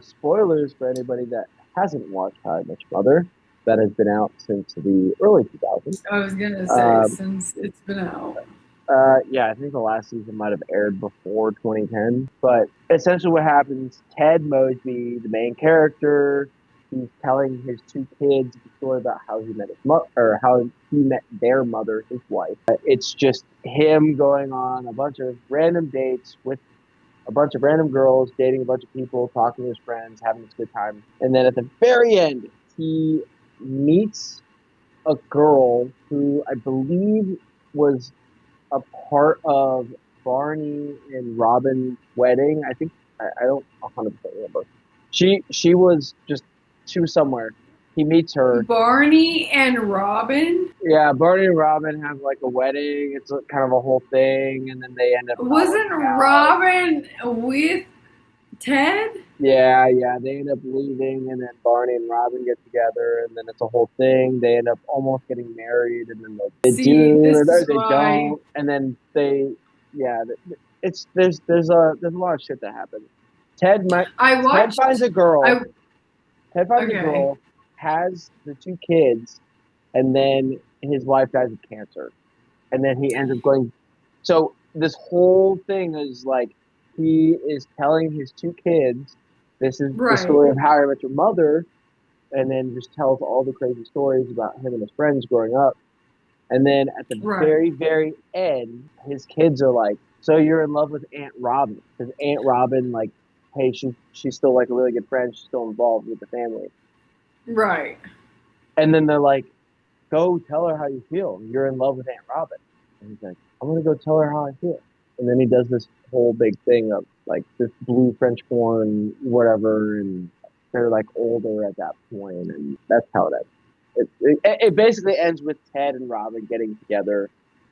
spoilers for anybody that hasn't watched How I Met Your Mother, that has been out since the early 2000s. I was gonna say Um, since it's been out. yeah, I think the last season might have aired before 2010. But essentially, what happens? Ted Mosby, the main character, he's telling his two kids the story about how he met his mother, or how he met their mother, his wife. It's just him going on a bunch of random dates with a bunch of random girls, dating a bunch of people, talking to his friends, having this good time. And then at the very end, he meets a girl who I believe was a part of Barney and Robin's wedding. I think I don't 100% remember. She was somewhere. He meets her. Barney and Robin. Yeah, Barney and Robin have like a wedding. It's kind of a whole thing, and then they end up not Wasn't working out. Robin with Ted? Yeah, they end up leaving, and then Barney and Robin get together, and then it's a whole thing. They end up almost getting married, and then they See, do, this or is they why don't, and then yeah, it's there's a lot of shit that happens. Ted might, I Ted finds watched. a girl. I Ted finds a okay. girl, has the two kids, and then his wife dies of cancer, and then he ends up going. So this whole thing is like he is telling his two kids, "This is the Right, story of how I met your mother," and then just tells all the crazy stories about him and his friends growing up. And then at the right, very, very end, his kids are like, "So you're in love with Aunt Robin?" Because Aunt Robin, like, hey, she's still like a really good friend. She's still involved with the family. right. And then they're like, "Go tell her how you feel. You're in love with Aunt Robin." And he's like, "I'm gonna go tell her how I feel." And then he does this whole big thing of like this blue French horn, whatever, and they're like older at that point, and that's how it ends. It basically ends with Ted and Robin getting together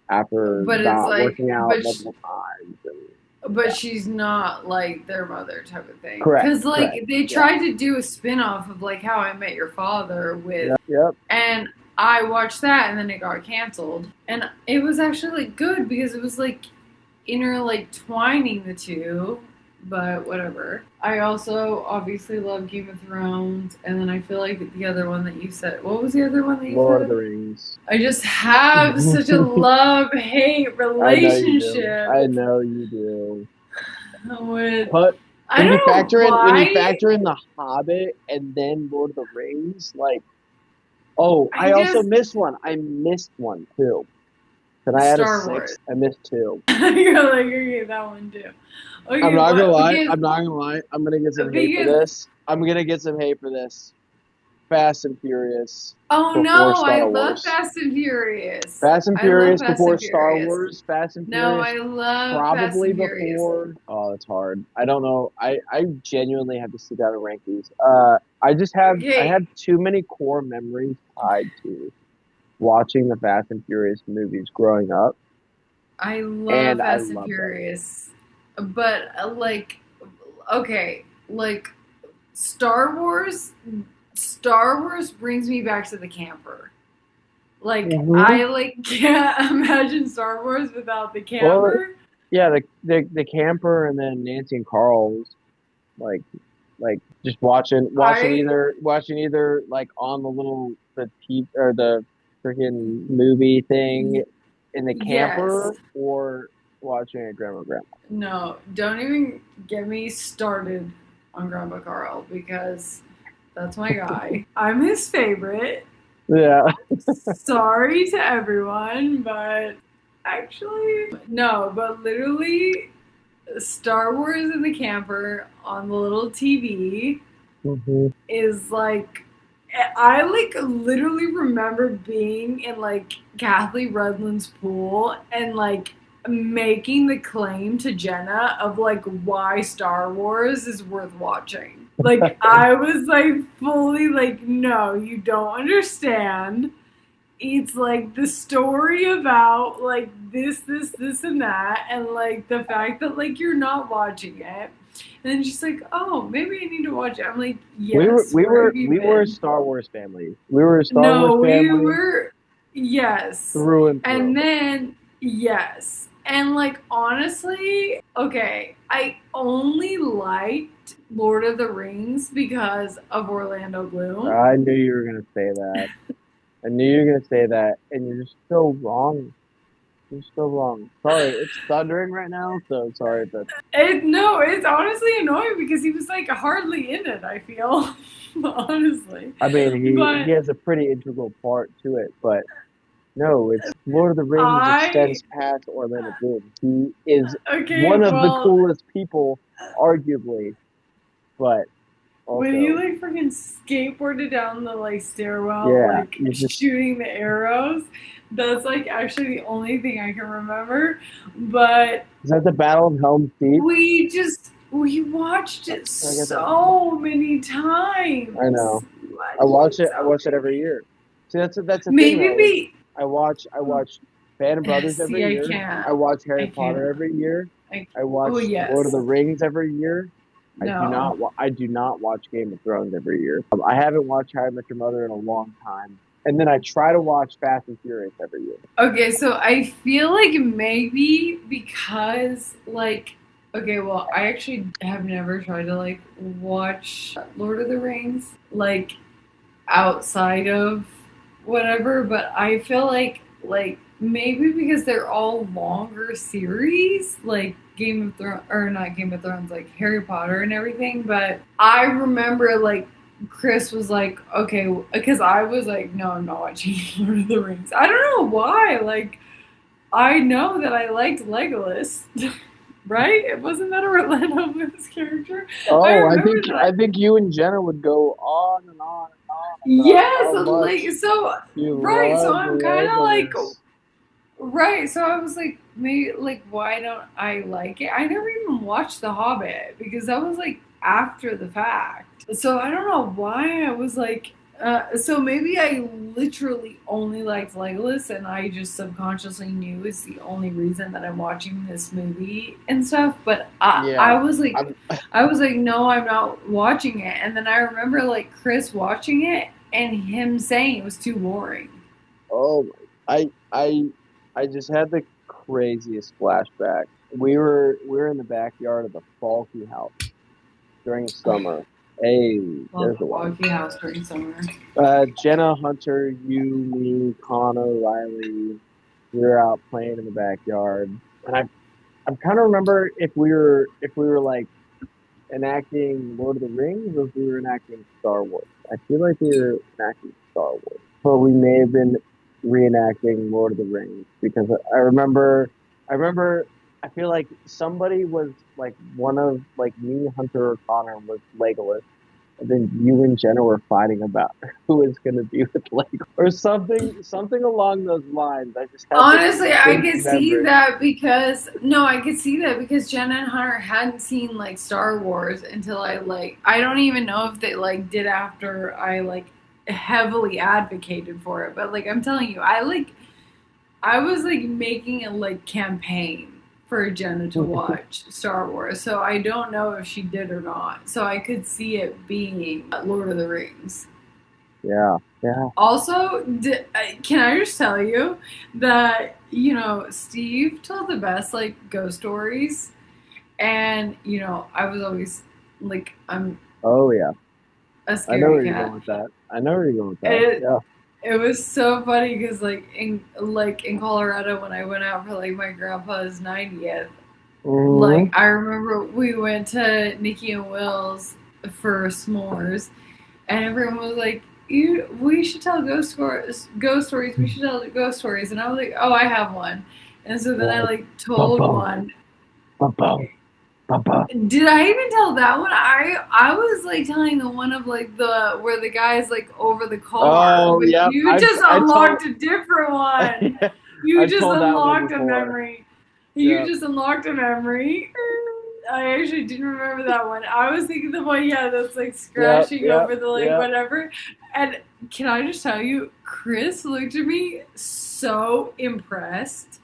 after But it's not like, working out multiple times. And but yeah, she's not like their mother type of thing. correct, Because like correct. they Yeah, tried to do a spin off of like How I Met Your Father with, yep. and I watched that and then it got canceled. And it was actually like good because it was like like twining the two, but whatever. I also obviously love Game of Thrones, and then I feel like the other one that you said. What was the other one that you Lord of the said? Rings. I just have such a love hate I know you do. relationship I know you do. with. But I don't know when you why. factor in The Hobbit and then Lord of the Rings, like, oh, I I also just missed one. I missed one too. Can I add a Star Wars. sixth? I missed two. You're like okay, that one too. I'm Okay, not gonna what? lie. I'm not gonna lie. I'm gonna get some hate for Because this. I'm gonna get some hate for this. Fast and Furious oh before no, I Star love Wars. Fast and Furious. Fast and I love Furious Fast before and Star Furious. Wars. Fast and No, Furious I love Fast probably and Furious. before. Oh, it's hard. I don't know. I genuinely have to sit down and rank these. I Okay, have too many core memories tied to watching the Fast and Furious movies growing up, I love and I Fast and love them. Furious, but like, okay, like Star Wars. Star Wars brings me back to the camper. Like Hmm. I like can't imagine Star Wars without the Well, camper. yeah, the camper and then Nancy and Carl was like just I watching either like on the T or the freaking movie thing in the yes. camper or watching it at grandma. No, don't even get me started on Grandpa Carl because that's my guy. I'm his favorite. Yeah. Sorry to everyone, but actually, no, but literally, Star Wars in the camper on the little TV Hmm. is like I like literally remember being in like Kathy Redland's pool and like making the claim to Jenna of like why Star Wars is worth watching. Like I was like fully like no, you don't understand. It's like the story about like this and that and like the fact that like you're not watching it. And then she's like, "Oh, maybe I need to watch it." I'm like, "Yes, where have you We were a been?" Star Wars family. We were a Star Wars No, we family were yes. through and through. And then yes. And like honestly, okay, I only liked Lord of the Rings because of Orlando Bloom. I knew you were gonna say that. I knew you were gonna say that, and you're just so wrong. You're still wrong. Sorry, it's thundering right now, so sorry, but No, it's honestly annoying because he was like hardly in it, I feel. Honestly. I mean he But has a pretty integral part to it, but no, it's Lord of the Rings I, extends past Orlando Bloom. He is okay, one of the well, coolest people, arguably, but when he also, like freaking skateboarded down the like stairwell, yeah, like you just shooting the arrows, that's like actually the only thing I can remember. But is that the Battle of Helm's Deep? we watched it Did I get that? so many I times. know. We watched it I so watch it many every times. year. See, that's the thing Maybe though. Is be I watch Band of Brothers see, every I year. can't. I watch I Harry can't. Potter every year. I, I oh watch Lord of yes. the Rings every year. No. I do not watch Game of Thrones every year. I haven't watched How I Met Your Mother in a long time. And then I try to watch Fast and Furious every year. Okay, so I feel like maybe because like okay, well, I actually have never tried to like watch Lord of the Rings like outside of whatever, but I feel like maybe because they're all longer series, like Game of Thrones or not Game of Thrones, like Harry Potter and everything. But I remember like Chris was like, okay, because I was like, no, I'm not watching Lord of the Rings. I don't know why. Like, I know that I liked Legolas, right? It wasn't that a Orlando Bloom's character. I Oh, remember I that. think you and Jenna would go on and on and on about Yes, how like much so. you Right, so love I'm kind of like, Legolas. right. So I was like, maybe like, why don't I like it? I never even watched The Hobbit because that was like after the fact. So I don't know why I was like, so maybe I literally only liked Legolas and I just subconsciously knew it's the only reason that I'm watching this movie and stuff. But Yeah, I'm. I was like, no, I'm not watching it. And then I remember like Chris watching it and him saying it was too boring. Oh, I I just had the craziest flashback. We were in the backyard of the Falky house during summer. Hey, Love there's the the one. foggy house during summer. Jenna, Hunter, you, me, Connor, Riley. We were out playing in the backyard, and I'm trying to remember if we were like enacting Lord of the Rings or if we were enacting Star Wars. I feel like we were enacting Star Wars, but we may have been reenacting Lord of the Rings because I remember, I feel like somebody was like one of like me, Hunter, or Connor was Legolas, and then you and Jenna were fighting about who is going to be with Legolas or something along those lines. I just had this Honestly, I distinct could see memory. that because no, I could see that because Jenna and Hunter hadn't seen like Star Wars until I don't even know if they like did after I like heavily advocated for it. But like I'm telling you, I was like making a like campaign for Jenna to watch Star Wars. So I don't know if she did or not. So I could see it being Lord of the Rings. Yeah, yeah. Also, can I just tell you that, Steve told the best like ghost stories, and I was always like, I'm Oh yeah. a I know scaredy where you're going cat. with that. I know where you're going with that. It Yeah. it was so funny because like in Colorado when I went out for like my grandpa's 90th, like Hmm. I remember we went to Nikki and Will's for s'mores, and everyone was like, we should tell ghost stories. Ghost stories. We should tell ghost stories." And I was like, "Oh, I have one." And so then I Like, like bum told bum, one. bum bum, bum bum. Did I even tell that one? I was like telling the one of like the where the guy's like over the car, Oh, but yep. you just I told unlocked a different one. You I just told that one unlocked a before. memory. You Yep. just unlocked a memory. I actually didn't remember that one. I was thinking the one, yeah, that's like Yep. scratching Yep. over the like Yep. whatever. And can I just tell you, Chris looked at me so impressed.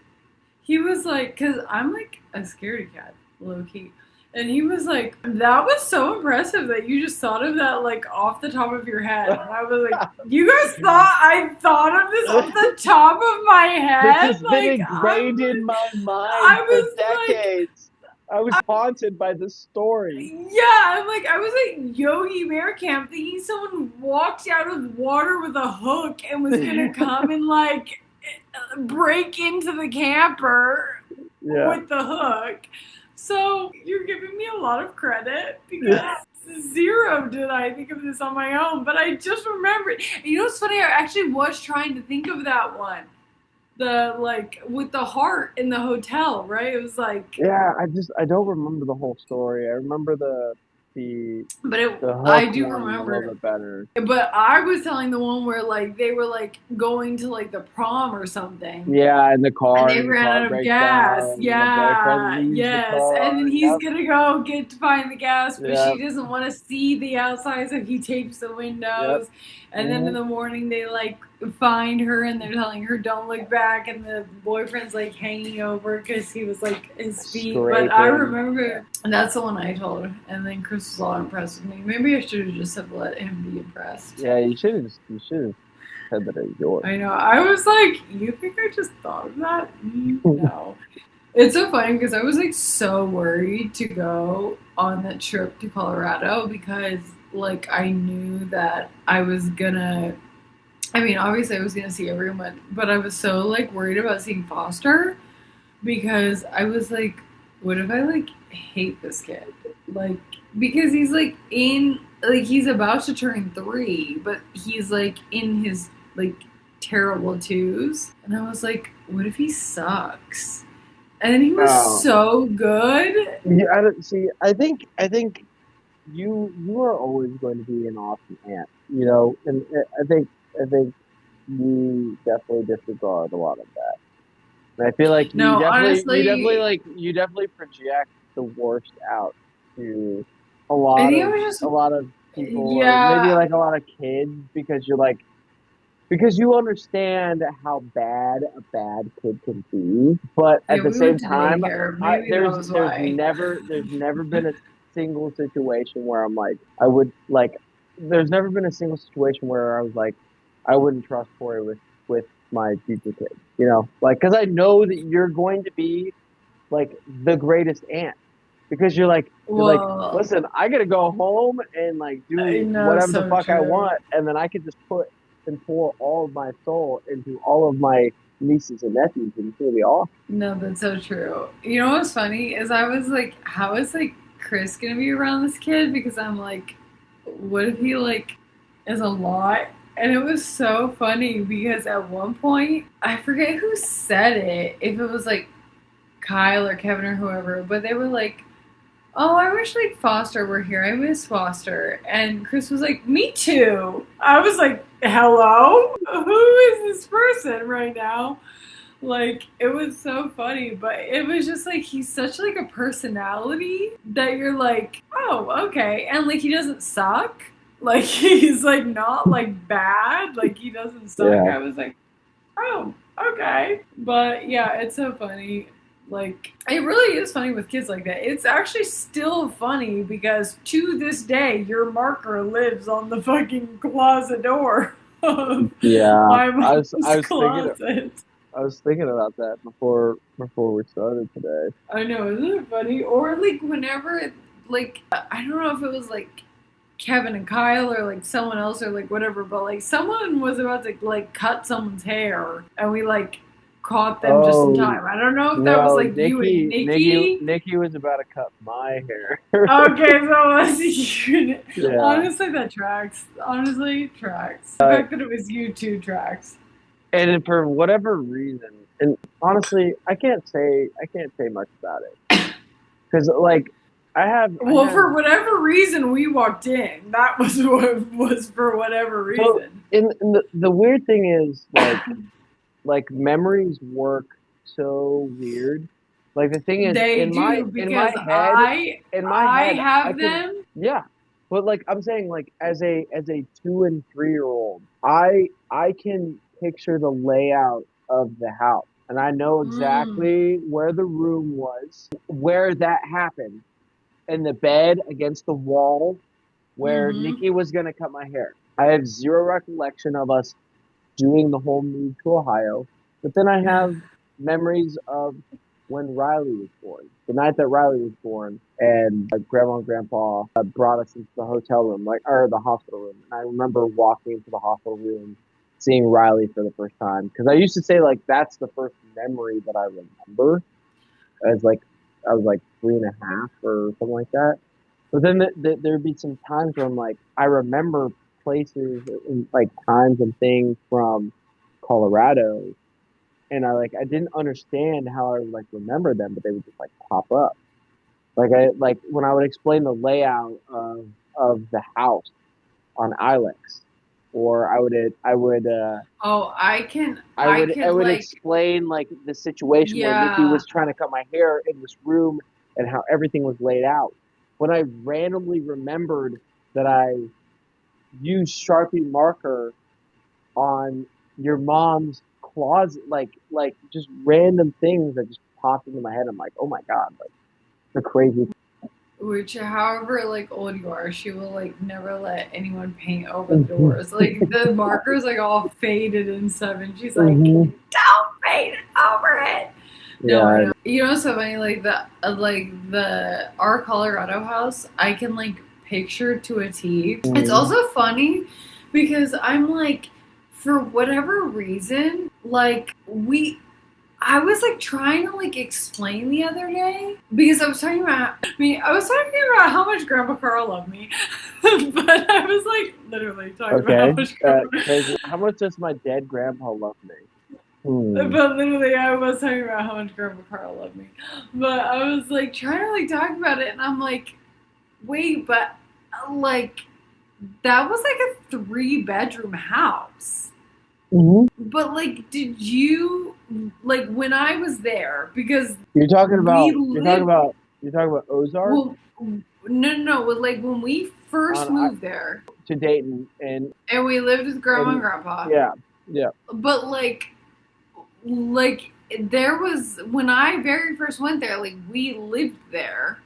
He was like, because I'm like a scaredy cat, low key. And he was like, that was so impressive that you just thought of that like off the top of your head. And I was like, you guys thought I thought of this off the top of my This head? has been Like ingrained in my mind I for was like, decades. I was haunted by this story. yeah, I was like Yogi Bear Camp thinking someone walked out of water with a hook and was gonna come and like break into the camper Yeah. with the hook. So you're giving me a lot of credit because Yeah. zero did I think of this on my own, but I just remembered. You know what's funny? I actually was trying to think of that one. The like with the heart in the hotel, right? It was like, Yeah, I don't remember the whole story. I remember the but it. the I hook do one a little remember. bit better. But I was telling the one where like they were like going to like the prom or something, Yeah, and they and the ran car out of breaks gas. down, and the boyfriend Yeah, leaves the yes. And then car. he's Yep, gonna go get to find the gas, but yep, she doesn't want to see the outside, so he tapes the yep. windows. And then in Hmm. the morning, they like find her and they're telling her, don't look back. And the boyfriend's like hanging over because he was like his feet. But I Scraping. remember that's the one I told her. And then Chris was all impressed with me. Maybe I should have just have let him be impressed. Yeah, you should have said that it was yours. I know. I was like, you think I just thought of that? No. It's so funny because I was like so worried to go on that trip to Colorado because like I knew that I was gonna I mean obviously I was gonna see everyone, but I was so like worried about seeing Foster because I was like, what if I like hate this kid? Like because he's like in like he's about to turn 3, but he's like in his like terrible twos. And I was like, what if he sucks? And then he was Oh, so good. yeah, I don't see. I think you are always going to be an awesome aunt, and I think you definitely disregard a lot of that. And I feel like No, honestly, you definitely project the worst out to I think I was a just, lot of people, or maybe yeah, like a lot of kids, because you understand how bad a bad kid can be, but at yeah, the we same went to time, daycare. Maybe that was why. there's never been a single situation where I'm like I would like there's never been a single situation where I was like I wouldn't trust Corey with my future kids, like because I know that you're going to be like the greatest aunt because you're like Well, listen, I gotta go home and like I do know, whatever the so fuck I true. want, and then I can just put and pour all of my soul into all of my nieces and nephews, and it's gonna be awesome. No, that's so true. You know what's funny is I was like, how is like Chris gonna be around this kid? Because I'm like, what if he like is a lot? And it was so funny because at one point I forget who said it, if it was like Kyle or Kevin or whoever, but they were like, "Oh, I wish like Foster were here. I miss Foster." And Chris was like, "Me too." I was like, "Hello? Who is this person right now?" Like it was so funny, but it was just like he's such like a personality that you're like, "Oh, okay." And like he doesn't suck. Like he's like not like bad. Like he doesn't suck. Yeah. I was like, oh, okay. But yeah, it's so funny. Like, it really is funny with kids like that. It's actually still funny because to this day, your marker lives on the fucking closet door of Yeah. my mom's closet. I was thinking about that before we started today. I know, isn't it funny? Or like whenever, like, I don't know if it was like Kevin and Kyle or like someone else or like whatever, but like someone was about to like cut someo's haur and we like caught them just in Oh time. I don't know if that was no, like you and Nikki. Nikki was about to cut my hair. Okay, so it was you. Yeah. Honestly, that tracks. Honestly, tracks. The fact that it was you two tracks. And for whatever reason, and honestly, I can't say much about it because like I Well, have for whatever reason, we walked in. That was what was for whatever so reason. in the weird thing is like memories work so weird. Like the thing is They do in because I my I head I have can them. yeah. But like I'm saying like as a 2 and 3 year old, I can picture the layout of the house and I know Mm. exactly where the room was, where that happened, and the bed against the wall where Mm-hmm. Nikki was gonna cut my hair. I have zero recollection of us doing the whole move to Ohio. But then I have memories of when Riley was born, the night that Riley was born, and grandma and grandpa brought us into the hotel room, like or the hospital room. And I remember walking into the hospital room seeing Riley for the first time because I used to say like that's the first memory that I remember as like I was like 3.5 or something like that. But then there'd be some times where I'm like I remember places and like times and things from Colorado, and I didn't understand how I would like remember them, but they would just like pop up. Like when I would explain the layout of the house on Ilex, or Oh, I I could would like, explain like the situation where Nikki yeah. was trying to cut my hair in this room and how everything was laid out. When I randomly remembered that I used Sharpie marker on your mom's closet, like just random things that just popped into my head. I'm like, oh my god, like the crazy. Which, however, like old you are, she will like never let anyone paint over the doors. Like the marker's like all faded and stuff, and she's like, Hmm. "Don't paint over it." No, I Yeah. know. You know, so funny. Like the our Colorado house, I can like picture to a T. It's Mhm. also funny because I'm like, for whatever reason, like we I was like trying to like explain the other day because I was talking about how much Grandpa Carl loved me, but I was like literally talking about how Okay. much Grandpa, Crazy. How much does my dead grandpa love me? but Hmm. literally I was talking about how much Grandpa Carl loved me, but I was like trying to like talk about it, and I'm like, wait, but like that was like a 3 bedroom house. Hmm. But like, did you like when I was there because You're talking we about lived Ozark well, no, no, no. Like when we first on moved there to Dayton and we lived with grandma and and grandpa, yeah, yeah. but like there was when I very first went there, like we lived there.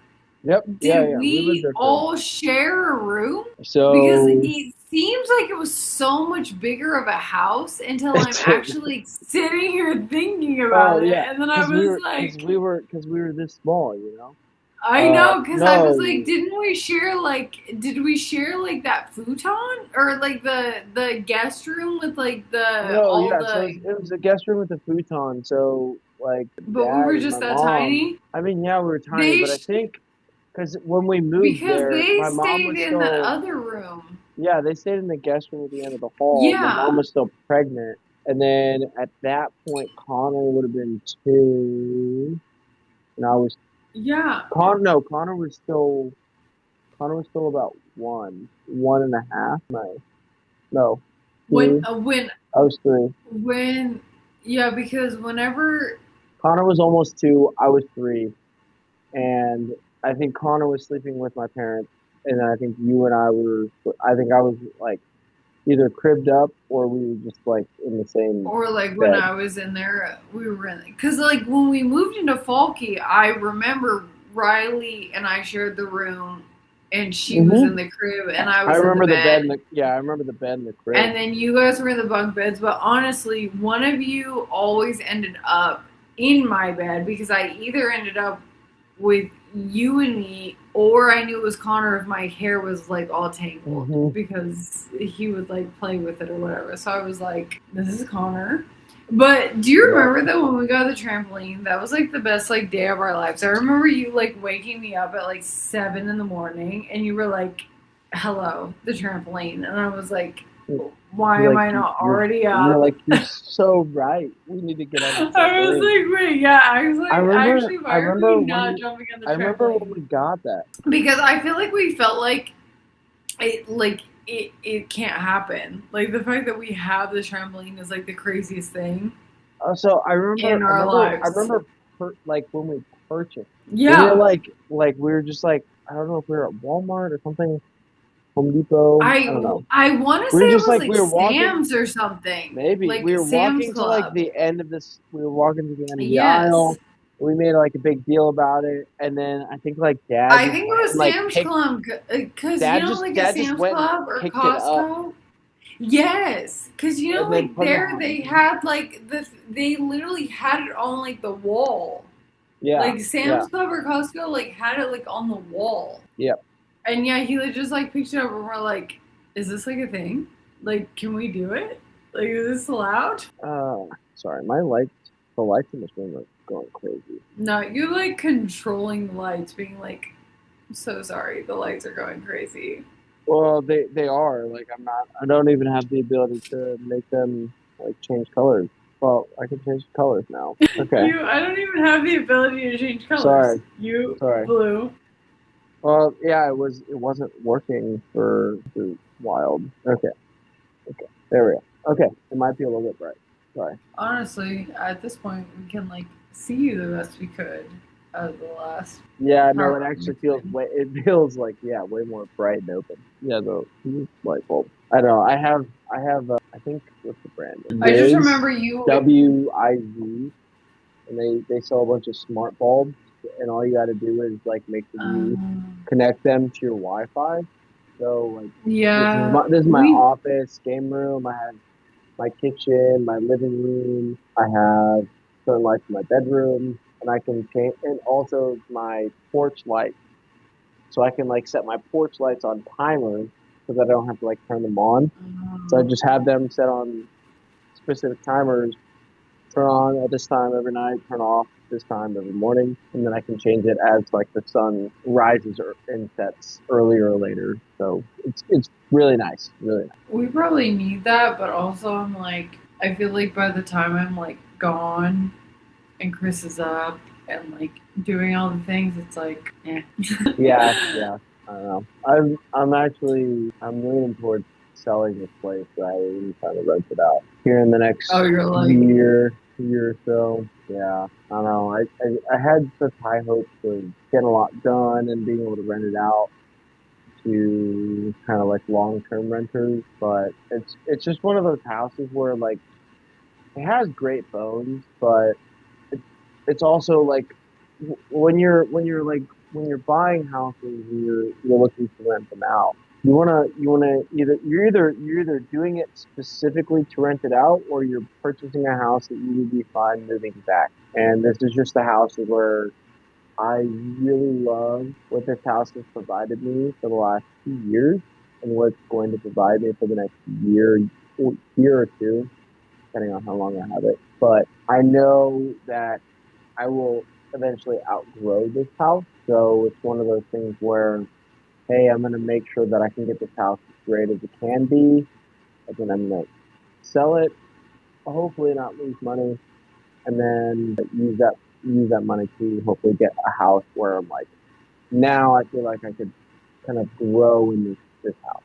Yep, yeah, Did yeah. We lived we there for all share a room? Because so it seems like it was so much bigger of a house until I'm it's actually sitting here thinking oh about it, yeah, and then I was like, because we were this small, you know. I know, because I was like, No, did we share like that futon or like the guest room with like the no, all yeah. So the, it was a guest room with a futon. So like but we dad were and just my that mom. tiny. I mean, yeah, we were tiny, They but I sh- think because when we moved because there, they my mom stayed was in that still other room. yeah. They stayed in the guest room at the end of the hall. My mom Yeah, was still pregnant, and then at that point, Connor would have been 2, and I was yeah. Connor. No, Connor was still about 1.5. No, When 2. when I was 3. when yeah, because whenever Connor was almost 2. I was 3, and I think Connor was sleeping with my parents, and then I think you and I were. I think I was like either cribbed up or we were just like in the same or like when bed. I was in there, we were in because like when we moved into Falky, I remember Riley and I shared the room, and she was in Hmm. the crib and I I was in the remember the bed bed, in the yeah. I remember the bed in the crib. and then you guys were in the bunk beds. But honestly, one of you always ended up in my bed because I either ended up with you and me, or I knew it was Connor if my hair was like all tangled Hmm. because he would like play with it or whatever. So I was like, this is Connor. But do you Yep. remember that when we got the trampoline, that was like the best like day of our lives. I remember you like waking me up at like 7 in the morning and you were like, hello, the trampoline. And I was like, why You're am like I not you're already you're up? like you're so right. We need to get on the I was trampoline. like, wait, yeah, I was like, actually, I why are we remember not when jumping on the I remember trampoline? when we got that. Because I feel like we felt like it can't happen. Like the fact that we have the trampoline is like the craziest thing So in our I lives. remember like when we purchased, we were Yeah. we were just like I don't know if we were at Walmart or something, Home Depot. I I don't know. I want to We say were it just was like like we were walking. Sam's or something. Maybe Like we were Sam's walking to like Club. the end of this. We were walking to the end of the Yes. aisle. We made like a big deal about it, and then I think like Dad I just think it went and was like Sam's picked. Club because you know like a Dad just Sam's went and Club or picked it up, Costco. Yes, because you know, and then like put it there on. they had like they literally had it on like the wall. Yeah, Like yeah, Sam's Club or Costco like had it like on the wall. yeah. And yeah, he like just like picked it up and we're like, is this like a thing? Like, can we do it? Like, is this loud? Sorry, the lights in this room are going crazy. No, you like controlling the lights, being like, I'm so sorry, the lights are going crazy. Well, they are like I don't even have the ability to make them like change colors. Well, I can change colors now. Okay, I don't even have the ability to change colors. sorry, You sorry. blue. Well, yeah, it wasn't working for wild. Okay, okay, there we go. Okay, it might be a little bit bright. Sorry. Honestly, at this point, we can like see you the best we could out of the last Yeah, no, however it long actually it's feels been. way. It feels like yeah, way more bright and open. Yeah, the light bulb. I don't know. I have. I think what's the brand? I just Wiz remember you. WIZ, and they sell a bunch of smart bulbs, and all you got to do is like make sure you connect them to your Wi-Fi. So like Yeah, this is my we. office, game room. I have my kitchen, my living room. I have certain lights in my bedroom, and I can change, and also my porch light. So I can like set my porch lights on timers so that I don't have to like turn them on. So I just have them set on specific timers, turn on at this time every night, turn off this time every morning, and then I can change it as like the sun rises or and sets earlier or later. So it's really nice, really nice. We probably need that, but also I'm like, I feel like by the time I'm like gone and Chris is up and like doing all the things, it's like, eh. Yeah, yeah. I don't know. I'm leaning towards selling this place rather than trying to rent it out here in the Oh, next you're like, year or so. Yeah, I don't know. I had such high hopes of getting a lot done and being able to rent it out to kind of like long-term renters, but it's just one of those houses where like it has great bones, but it, it's also like when you're buying houses and you're looking to rent them out, you wanna you're either doing it specifically to rent it out or you're purchasing a house that you would be fine moving back. And this is just a house where I really love what this house has provided me for the last 2 years and what's going to provide me for the next year or two, depending on how long I have it. But I know that I will eventually outgrow this house. So it's one of those things where, hey, I'm going to make sure that I can get this house as great as it can be. And then I'm going to sell it, hopefully not lose money, and then use that money to hopefully get a house where I'm like, now I feel like I could kind of grow in this house.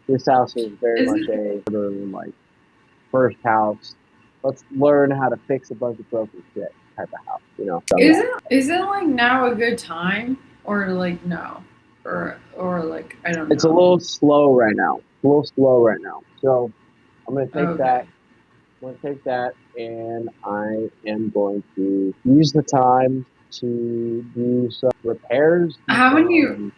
This house is very is much it a sort of like first house. Let's learn how to fix a bunch of broken shit type of house, you know. So yeah, is it like now a good time or like no or like I don't it's a know. little slow right now. A little slow right now. So I'm gonna take that. Okay. I'm gonna take that, and I am going to use the time to do some repairs, do How many some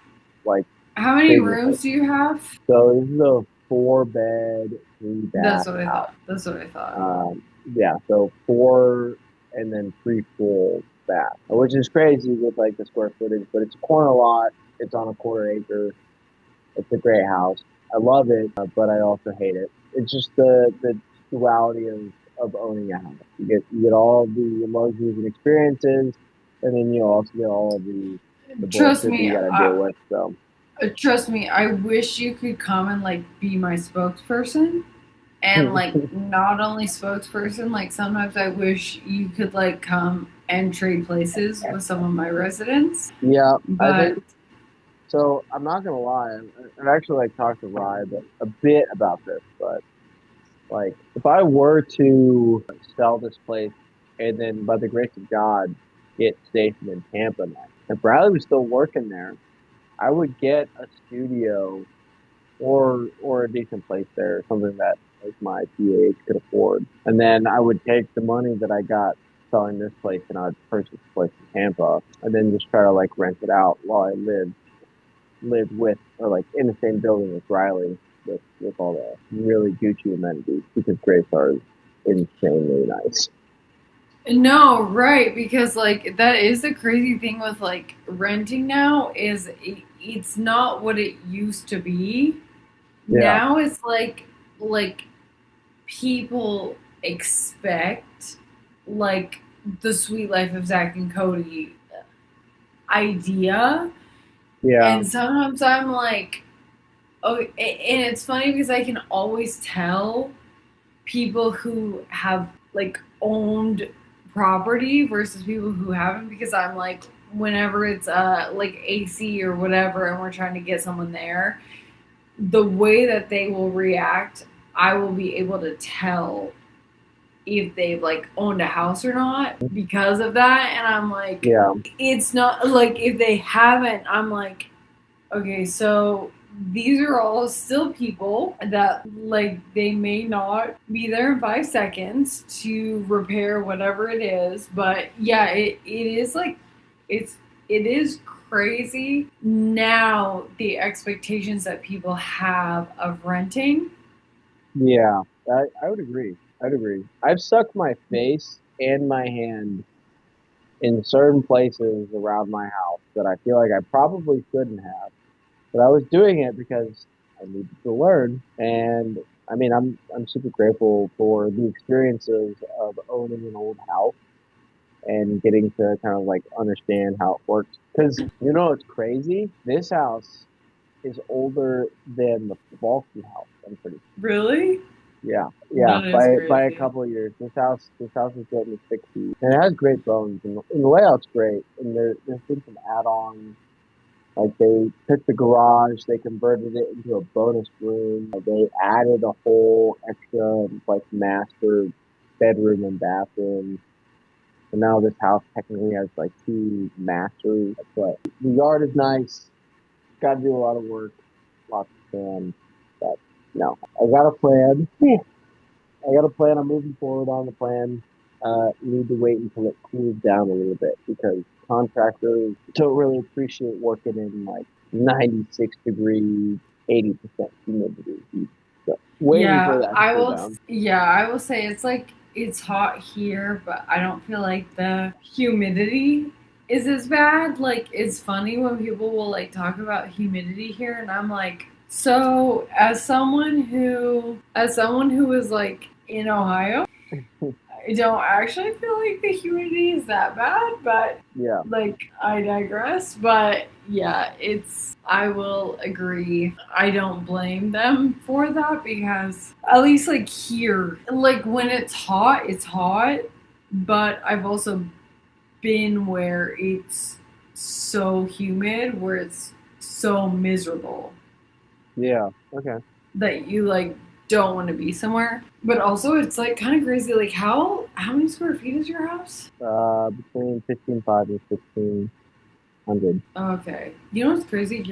like how many crazy rooms do replacements. you have? So this is a 4 bed, 3 bath That's what I house. thought. That's what I thought. Yeah, so four and then three full baths, which is crazy with like the square footage, but it's a corner lot. It's on a quarter acre. It's a great house. I love it, but I also hate it. It's just the duality of owning a house. You get all the luxuries and experiences, and then you also get all the Trust bullshit that me, you got to deal with. So, trust me. I wish you could come and like be my spokesperson, and like not only spokesperson. Like sometimes I wish you could like come and trade places with some of my residents. yeah, I But think so. I'm not gonna lie. I've actually like talked to Rye a bit about this, but like, if I were to sell this place and then, by the grace of God, get stationed in Tampa now, if Bradley was still working there, I would get a studio or a decent place there, something that like my PH could afford, and then I would take the money that I got selling this place and I'd purchase a place in Tampa, and then just try to like rent it out while I lived with or like in the same building as Riley with all the really Gucci amenities because Grace are insanely nice. no, right, because like that is the crazy thing with like renting now is it's not what it used to be. Yeah. Now it's like people expect like the Sweet Life of Zach and Cody idea, Yeah, and sometimes I'm like, oh, and it's funny because I can always tell people who have like owned property versus people who haven't, because I'm like, whenever it's like AC or whatever and we're trying to get someone there, the way that they will react, I will be able to tell if they've like owned a house or not because of that. And I'm like, yeah, it's not like if they haven't, I'm like, okay, so these are all still people that like they may not be there in 5 seconds to repair whatever it is, but yeah, it is like it's it is crazy now the expectations that people have of renting. yeah. I would agree. I'd agree. I've sucked my face and my hand in certain places around my house that I feel like I probably shouldn't have, but I was doing it because I needed to learn. And I mean, I'm super grateful for the experiences of owning an old house and getting to kind of like understand how it works. Because it's crazy. This house is older than the Balky house. I'm pretty Really? Yeah, yeah, That is by a crazy. couple of years. This house was built in the '60s, and it has great bones, and the layout's great. And there's been some add-ons, like they took the garage, they converted it into a bonus room. They added a whole extra like master bedroom and bathroom. So now this house technically has like two masters. But the yard is nice. Got to do a lot of work, lots of sand. But no, I got a plan. I got a plan. I'm moving forward on the plan. Need to wait until it cools down a little bit because contractors don't really appreciate working in like 96 degree, 80% humidity. So waiting for Yeah, that to I cool will. down. Yeah, I will say it's like it's hot here, but I don't feel like the humidity is as bad. Like it's funny when people will like talk about humidity here, and I'm like, so as someone who is like in Ohio, I don't actually feel like the humidity is that bad, but Yeah, like I digress. But yeah, I will agree. I don't blame them for that because at least like here, like when it's hot, but I've also been where it's so humid where it's so miserable yeah, okay. that you like don't want to be somewhere. But also it's like kind of crazy. Like how many square feet is your house? Between 15.5 and 1,600. Okay. You know what's crazy?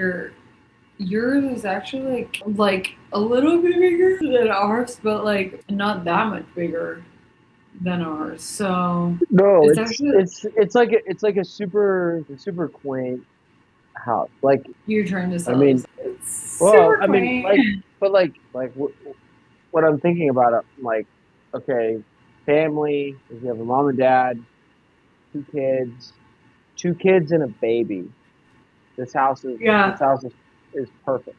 Yours is actually like a little bit bigger than ours, but like not that much bigger than ours. So No, it's it's actually it's it's like a super quaint house. Like you're trying to I sell mean, us. It's well, super I mean, quaint. but what I'm thinking about, like, okay, family, if you have a mom and dad, two kids, two kids and a baby, this house is this Yeah, house is, is perfect,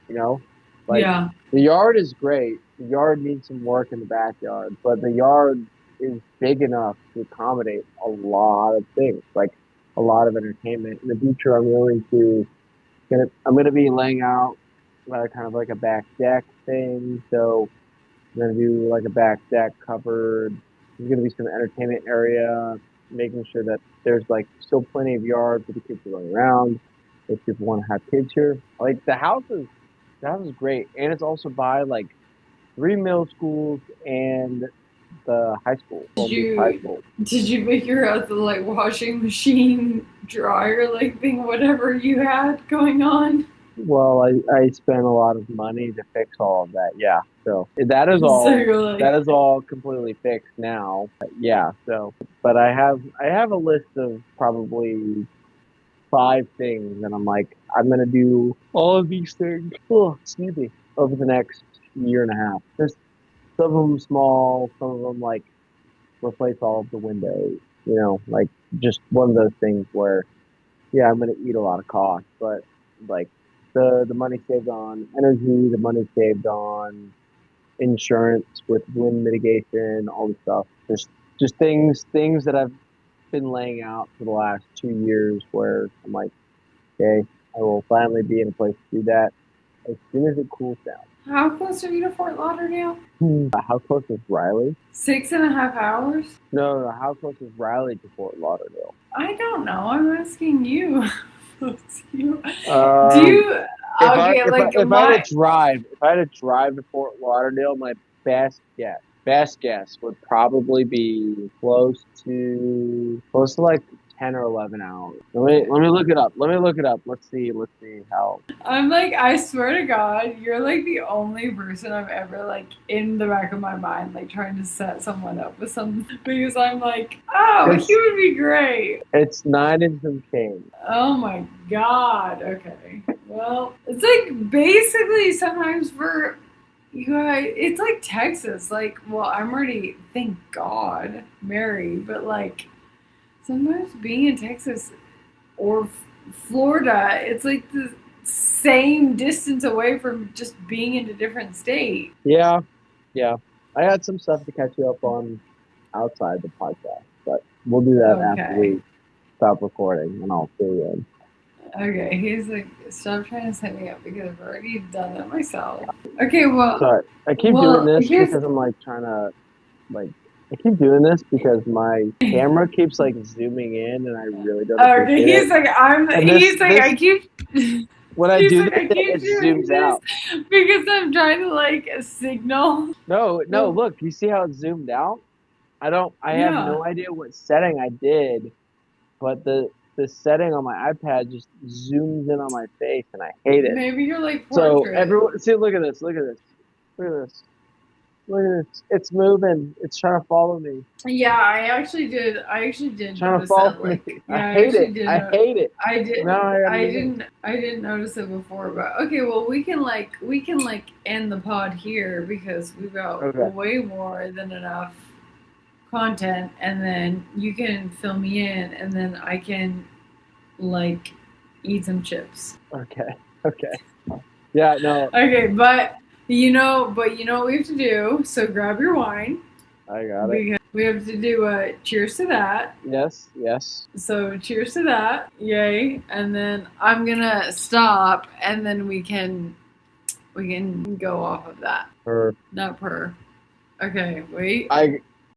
you know? Like yeah, the yard is great. The yard needs some work in the backyard, but the yard is big enough to accommodate a lot of things, like a lot of entertainment. In the future, I'm gonna be laying out kind of like a back deck thing. So we're gonna do like a back deck covered. There's gonna be some entertainment area, making sure that there's like still plenty of yard for the kids to run around if people want to have kids here. Like the house is great, and it's also by like three middle schools and the high school, did Long Beach High you School. did you figure out the like washing machine dryer like thing, whatever you had going on? Well, I spent a lot of money to fix all of that. Yeah, so that is So all you're that like, is all completely fixed now. Yeah, so but I have a list of probably five things, and I'm like, I'm gonna do all of these things. Oh, excuse me, over the next year and a half. Just some of them small, some of them like replace all of the windows. Like just one of those things where yeah, I'm gonna eat a lot of cost, but like the money saved on energy, the money saved on insurance, with wind mitigation, all the stuff. Just things that I've been laying out for the last 2 years where I'm like, okay, I will finally be in a place to do that as soon as it cools down. How close are you to Fort Lauderdale? How close is Riley? 6.5 hours? No, no, no. How close is Riley to Fort Lauderdale? I don't know. I'm asking you. Do Um, you? if I Okay, if I like if I had my. to drive, if I had to drive to Fort Lauderdale, my best guess would probably be close to like 10 or 11 hours. Let me look it up. Let me look it up. Let's see how. I'm like, I swear to God, you're like the only person I've ever like in the back of my mind, like trying to set someone up with something because I'm like, oh, he It's would be great. it's nine and some change. Oh my God. Okay. Well, it's like basically sometimes for you guys, it's like Texas. Like, well, I'm already, thank God, married, but like sometimes being in Texas or Florida, it's like the same distance away from just being in a different state. Yeah, yeah. I had some stuff to catch you up on outside the podcast, but we'll do that after Okay. we stop recording, and I'll fill you in. Okay. He's like, stop trying to set me up because I've already done that myself. Okay. Well, Sorry, I keep doing well, this here's because I'm like trying to like. I keep doing this because my camera keeps like zooming in, and I really don't okay. appreciate it. He's like, And he's like, I keep. when I He's do like, this, I keep it doing zooms this out. because I'm trying to like signal. No, no, Well, look, you see how it zoomed out? I have yeah. no idea what setting I did, but the setting on my iPad just zooms in on my face, and I hate it. Maybe you're like So portrait. everyone, see, look at this, look at this, look at this, look at this. It's moving. It's trying to follow me. Yeah, I actually did. I actually It's did trying to notice follow that. me. Like, I yeah, I hate actually it. did. I hate it. I did. Now I gotta I do this. didn't. I didn't notice it before. But okay, well, we can like end the pod here because we've got Okay. way more than enough content, and then you can fill me in, and then I can like eat some chips. Okay. Okay. Yeah. No, Okay, but you know what we have to do. So grab your wine I got it. because we have to do a cheers to that. Yes. Yes. So cheers to that. Yay. And then I'm gonna stop and then we can go off of that. Or Not per. Okay, wait. I